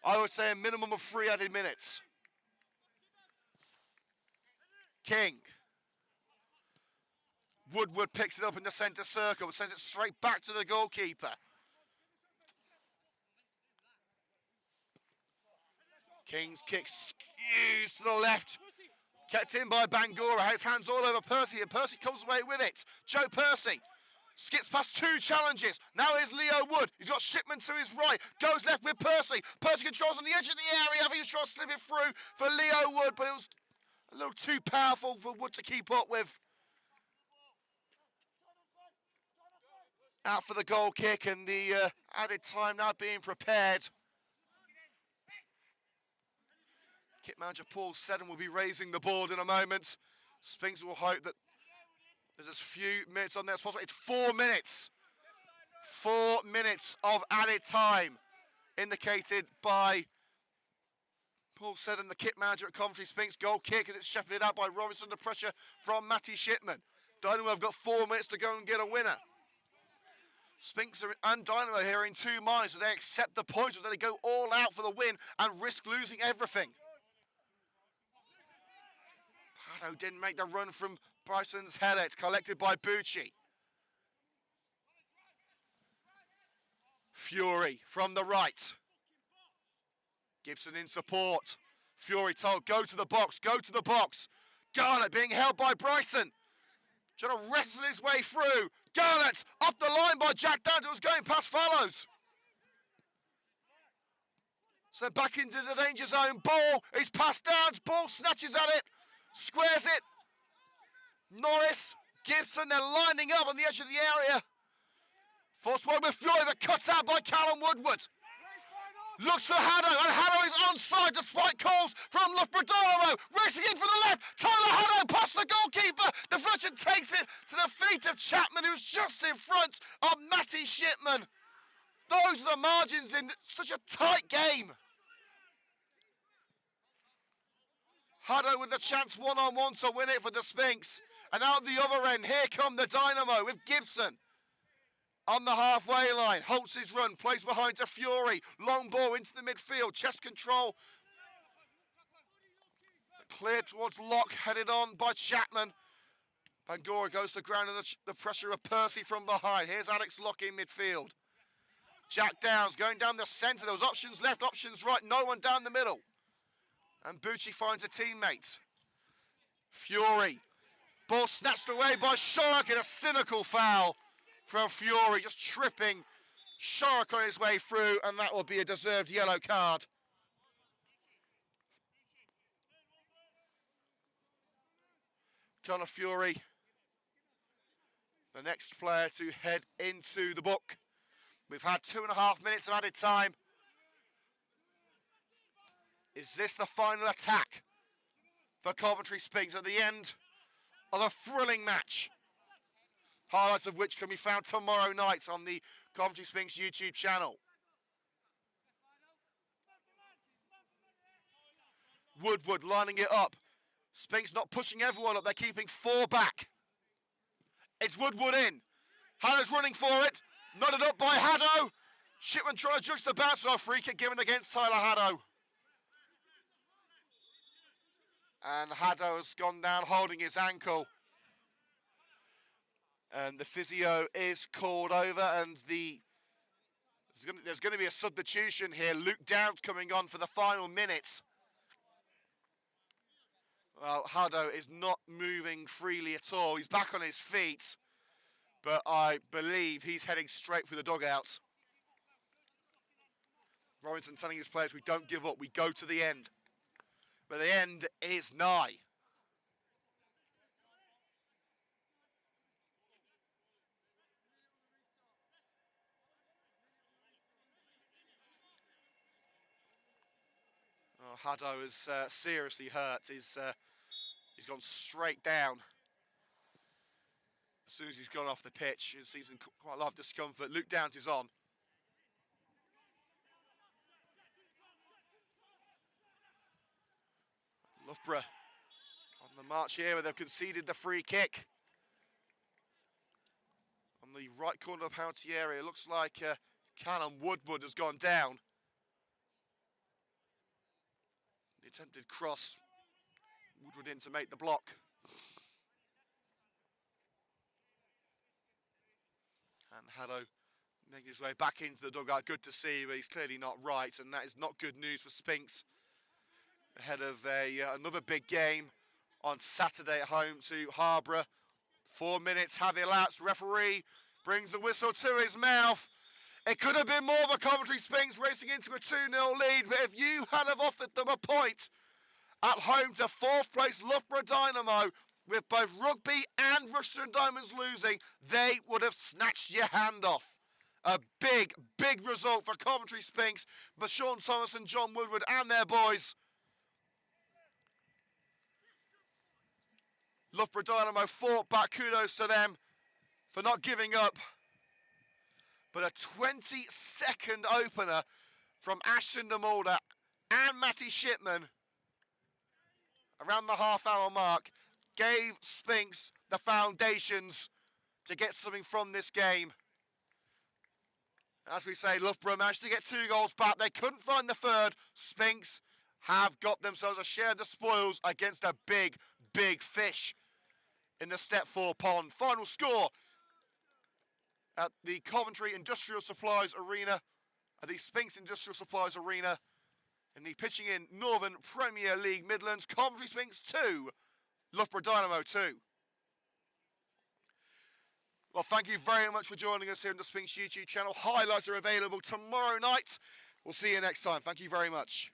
I would say a minimum of 3 added minutes. King. Woodward picks it up in the centre circle, sends it straight back to the goalkeeper. King's kick skews to the left. Kept in by Bangura, has hands all over Percy, and Percy comes away with it. Joe Percy skips past 2 challenges. Now here's Leo Wood. He's got Shipman to his right. Goes left with Percy. Percy controls on the edge of the area. I think he's trying to slip it through for Leo Wood, but it was a little too powerful for Wood to keep up with. out for the goal kick, and the added time now being prepared. Kit manager Paul Seddon will be raising the board in a moment. Sphinx will hope that there's as few minutes on there as possible. It's 4 minutes. 4 minutes of added time indicated by Paul Seddon, the kit manager at Coventry Sphinx. Goal kick as it's shepherded out by Robinson under pressure from Matty Shipman. Dynamo have got 4 minutes to go and get a winner. Sphinx and Dynamo here in 2 minds, so they accept the points, or they go all out for the win and risk losing everything. Haddo didn't make the run from Bryson's header. It's collected by Bucci. Fury from the right. Gibson in support. Fury told, go to the box, go to the box. Garnett being held by Bryson. Trying to wrestle his way through. Garnett up the line by Jack Downs, who was going past Fallows. So back into the danger zone. Ball is passed down. Ball snatches at it. Squares it. Norris, Gibson, they're lining up on the edge of the area. Forced one with Fury, but cut out by Callum Woodward. Looks for Haddo, and Haddo is onside despite calls from Loughborough Dynamo. Racing in for the left. Tyler Haddo past the goalkeeper. Deflection takes it to the feet of Chapman, who's just in front of Matty Shipman. Those are the margins in such a tight game. Haddo with the chance one-on-one to win it for the Sphinx. And out the other end, here come the Dynamo with Gibson on the halfway line. Halts his run, plays behind to Fury. Long ball into the midfield, chest control. Cleared towards Locke, headed on by Chapman. Bangura goes to ground under the pressure of Percy from behind. Here's Alex Locke in midfield. Jack Downs going down the centre. There was options left, options right. No one down the middle. And Bucci finds a teammate. Fury. Ball snatched away by Shark in a cynical foul from Fury. Just tripping Shark on his way through, and that will be a deserved yellow card. Connor Fury, the next player to head into the book. We've had 2.5 minutes of added time. Is this the final attack for Coventry Sphinx at the end of a thrilling match? Highlights of which can be found tomorrow night on the Coventry Sphinx YouTube channel. Woodward lining it up. Sphinx not pushing everyone up, they're keeping 4 back. It's Woodward in. Haddo's running for it. Nodded up by Haddo. Shipman trying to judge the bounce, so a free kick given against Tyler Haddo. And Haddo has gone down holding his ankle. And the physio is called over, and there's going to be a substitution here. Luke Downs coming on for the final minutes. Well, Haddo is not moving freely at all. He's back on his feet, but I believe he's heading straight for the dugout. Robinson telling his players, we don't give up, we go to the end. But the end is nigh. Oh, Haddo is seriously hurt. He's gone straight down. As soon as he's gone off the pitch, he's seen quite a lot of discomfort. Luke Downs is on. Loughborough on the march here, where they've conceded the free kick. On the right corner of the penalty area, it looks like Callum Woodward has gone down. The attempted cross, Woodward in to make the block. And Haddo making his way back into the dugout. Good to see, but he's clearly not right, and that is not good news for Sphinx. Ahead of another big game on Saturday at home to Harborough. 4 minutes have elapsed. Referee brings the whistle to his mouth. It could have been more of a Coventry Sphinx racing into a 2-0 lead, but if you had have offered them a point at home to 4th place Loughborough Dynamo, with both Rugby and Rushden Diamonds losing, they would have snatched your hand off. A big, big result for Coventry Sphinx, for Sean Thomas and John Woodward and their boys. Loughborough Dynamo fought back. Kudos to them for not giving up. But a 20-second opener from Ashton de Mulder and Matty Shipman around the half-hour mark gave Sphinx the foundations to get something from this game. As we say, Loughborough managed to get 2 goals back. They couldn't find the third. Sphinx have got themselves a share of the spoils against a big, big fish in the Step 4 pond. Final score at the Coventry Industrial Supplies Arena, at the Sphinx Industrial Supplies Arena in the Pitching In Northern Premier League Midlands. Coventry Sphinx 2, Loughborough Dynamo 2. Well, thank you very much for joining us here on the Sphinx YouTube channel. Highlights are available tomorrow night. We'll see you next time. Thank you very much.